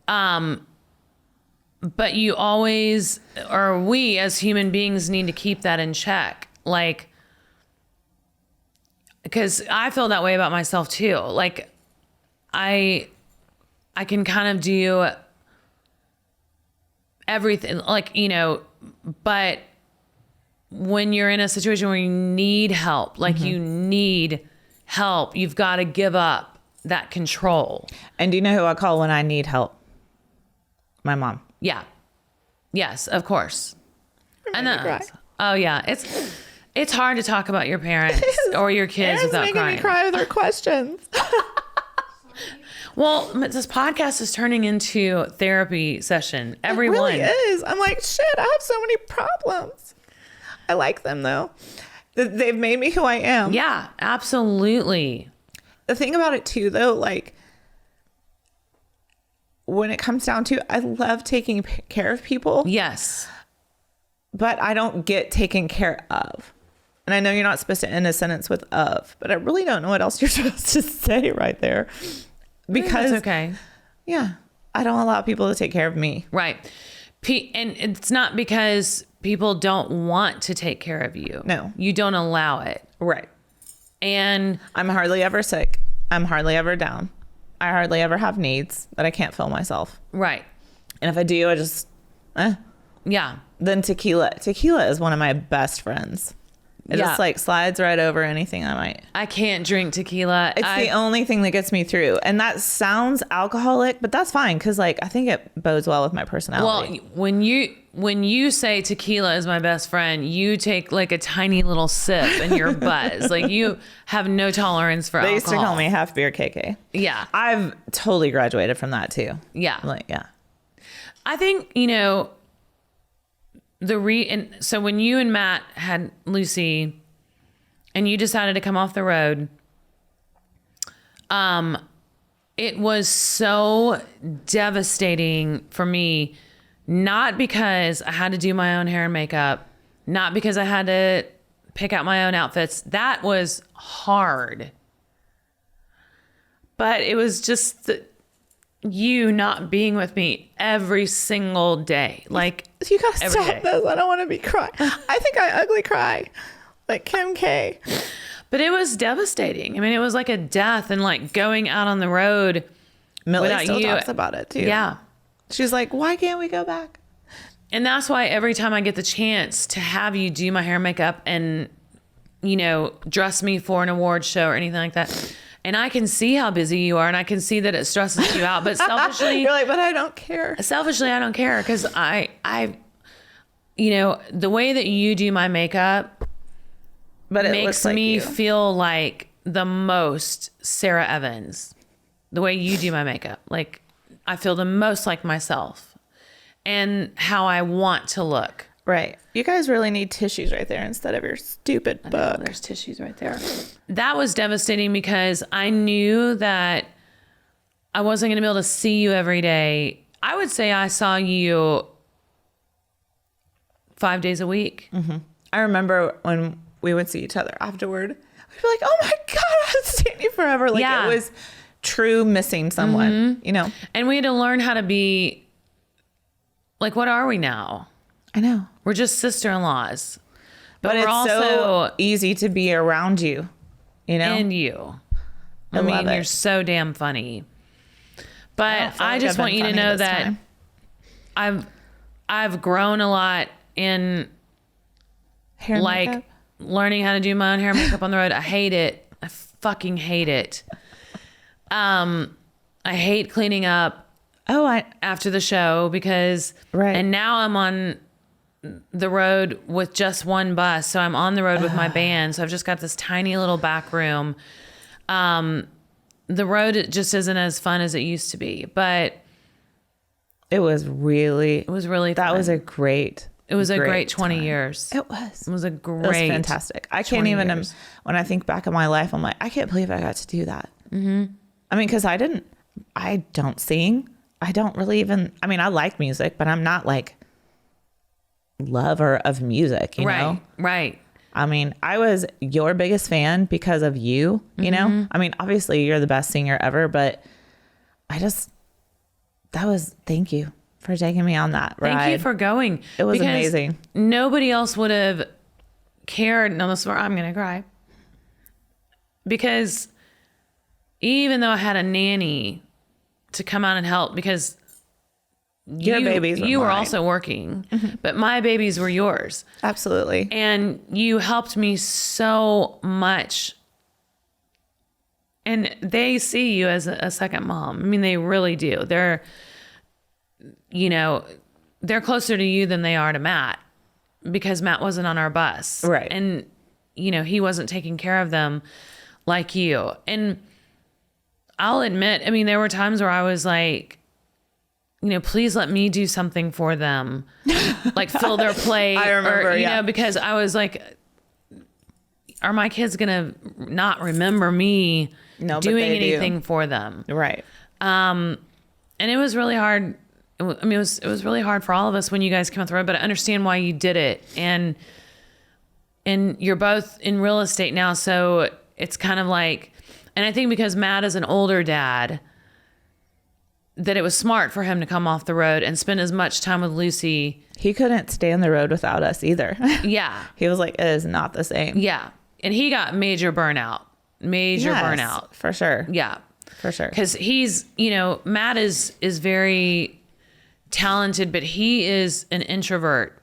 but you always, or we as human beings need to keep that in check. Like, because I feel that way about myself too. Like, I can kind of do everything, like, you know, but when you're in a situation where you need help, like you need help, you've got to give up that control. And do you know who I call when I need help? My mom. Yeah. Yes, of course. And oh yeah, it's hard to talk about your parents or your kids without crying. It's making me cry with her questions. Well, this podcast is turning into therapy session. Everyone. It really is. I'm like, shit, I have so many problems. I like them though. They've made me who I am. Yeah, absolutely. The thing about it too, though, like when it comes down to, I love taking care of people. Yes. But I don't get taken care of. And I know you're not supposed to end a sentence with of, but I really don't know what else you're supposed to say right there. Because that's okay. Yeah. I don't allow people to take care of me. Right. And it's not because people don't want to take care of you. No. You don't allow it. Right. And I'm hardly ever sick. I'm hardly ever down. I hardly ever have needs that I can't fill myself. Right. And if I do, I just, yeah. Then tequila is one of my best friends. It just like slides right over anything I might. I can't drink tequila. It's the only thing that gets me through. And that sounds alcoholic, but that's fine. Cause like, I think it bodes well with my personality. Well, when you say tequila is my best friend, you take like a tiny little sip and you're buzzed. Like, you have no tolerance for alcohol. They used to call me half beer KK. Yeah. I've totally graduated from that too. Yeah. Like, yeah. I think, you know, and so when you and Matt had Lucy and you decided to come off the road, it was so devastating for me, not because I had to do my own hair and makeup, not because I had to pick out my own outfits. That was hard. But it was just you not being with me every single day. Like, you gotta stop this. I don't want to be crying. I think I ugly cry like Kim K. But it was devastating. I mean, it was like a death, and like going out on the road. Millie still talks about it too. Yeah. She's like, why can't we go back? And that's why every time I get the chance to have you do my hair and makeup and, you know, dress me for an award show or anything like that, and I can see how busy you are, and I can see that it stresses you out, but selfishly, you're like, but I don't care. Selfishly, I don't care, because I, you know, the way that you do my makeup, but it makes me feel like the most Sara Evans. The way you do my makeup, like I feel the most like myself, and how I want to look. Right. You guys really need tissues right there instead of your stupid book. There's tissues right there. That was devastating because I knew that I wasn't going to be able to see you every day. I would say I saw you 5 days a week. Mm-hmm. I remember when we would see each other afterward, we'd be like, oh my God, I've seen you forever. Like, it was true missing someone, you know? And we had to learn how to be, like, what are we now? I know. We're just sister-in-laws. But it's also so easy to be around you, you know? And you. I mean, you're so damn funny. But I just want you to know that I've grown a lot in hair like makeup? Learning how to do my own hair and makeup on the road. I hate it. I fucking hate it. I hate cleaning up after the show because and now I'm on the road with just one bus. So I'm on the road with my band. So I've just got this tiny little back room. The road just isn't as fun as it used to be, but it was really that fun. It was a great 20 time. years. It was fantastic. I can't even, when I think back in my life, I'm like, I can't believe I got to do that. Mm-hmm. I mean, cause I don't sing. I don't really even, I mean, I like music, but I'm not like lover of music, you know? Right. I mean, I was your biggest fan because of you, you know? I mean, obviously you're the best singer ever, but thank you for taking me on that ride. Thank you for going. It was amazing. Nobody else would have cared. No, this is where I'm going to cry. Because even though I had a nanny to come out and help, because your babies were also working, but my babies were yours. Absolutely. And you helped me so much. And they see you as a second mom. I mean, they really do. They're closer to you than they are to Matt, because Matt wasn't on our bus. Right. And, he wasn't taking care of them like you. And I'll admit, I mean, there were times where I was like, please let me do something for them, like fill their plate. I remember, because I was like, are my kids going to not remember me doing anything for them? Right. And it was really hard. I mean, it was really hard for all of us when you guys came off the road, but I understand why you did it. And you're both in real estate now. So it's kind of like, and I think because Matt is an older dad, that it was smart for him to come off the road and spend as much time with Lucy. He couldn't stay on the road without us either. Yeah. He was like, it is not the same. Yeah. And he got major burnout. Burnout. For sure. Yeah. For sure. Because he's, Matt is very talented, but he is an introvert.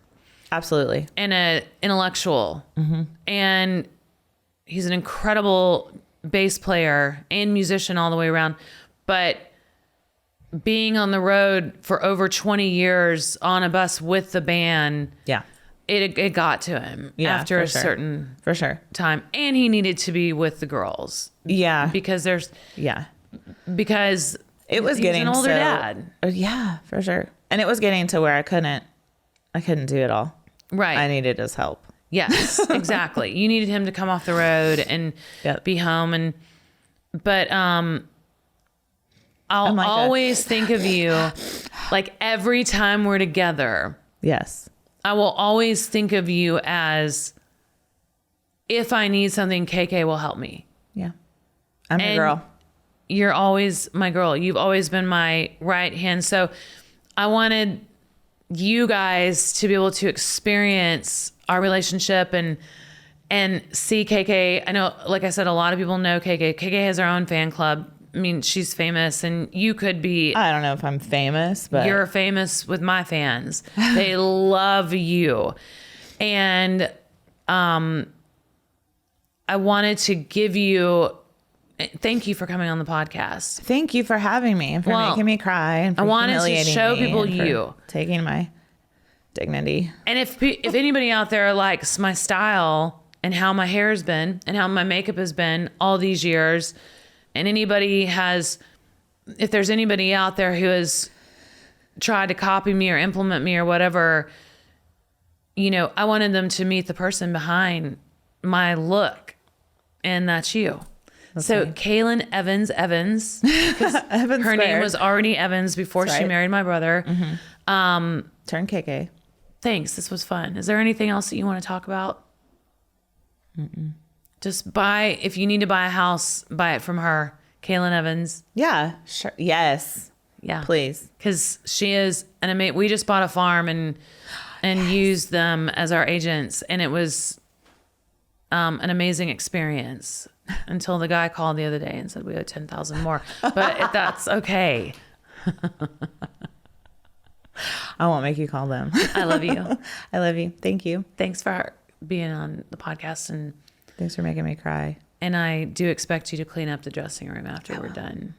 Absolutely. And an intellectual. Mm-hmm. And he's an incredible bass player and musician all the way around. But being on the road for over 20 years on a bus with the band, it got to him after a certain time. And he needed to be with the girls. Yeah. Because because it was getting an older dad. Yeah, for sure. And it was getting to where I couldn't do it all. Right. I needed his help. Yes, exactly. You needed him to come off the road and be home. But I'll always think of you, like every time we're together. Yes. I will always think of you as, if I need something, KK will help me. Yeah. I'm your girl. You're always my girl. You've always been my right hand. So I wanted you guys to be able to experience our relationship and see KK. I know, like I said, a lot of people know KK. KK has her own fan club. I mean, she's famous, and you could be. I don't know if I'm famous, but you're famous with my fans. They love you. And I wanted to give you, thank you for coming on the podcast. Thank you for having me and for making me cry and for I wanted to humiliating show me people and you. taking my dignity. And if anybody out there likes my style and how my hair has been and how my makeup has been all these years, and if there's anybody out there who has tried to copy me or implement me or whatever, I wanted them to meet the person behind my look, and that's you. So right. Kaelin Evans, Evans her name was already Evans before she married my brother. Mm-hmm. Turn KK. Thanks. This was fun. Is there anything else that you want to talk about? Mm-mm. Just if you need to buy a house, buy it from her, Kaelin Evans. Yeah, sure. Yes. Yeah. Please. Because she is an amazing. We just bought a farm and used them as our agents, and it was an amazing experience until the guy called the other day and said we owe $10,000 more. But that's okay. I won't make you call them. I love you. I love you. Thank you. Thanks for being on the podcast, and thanks for making me cry. And I do expect you to clean up the dressing room after we're done.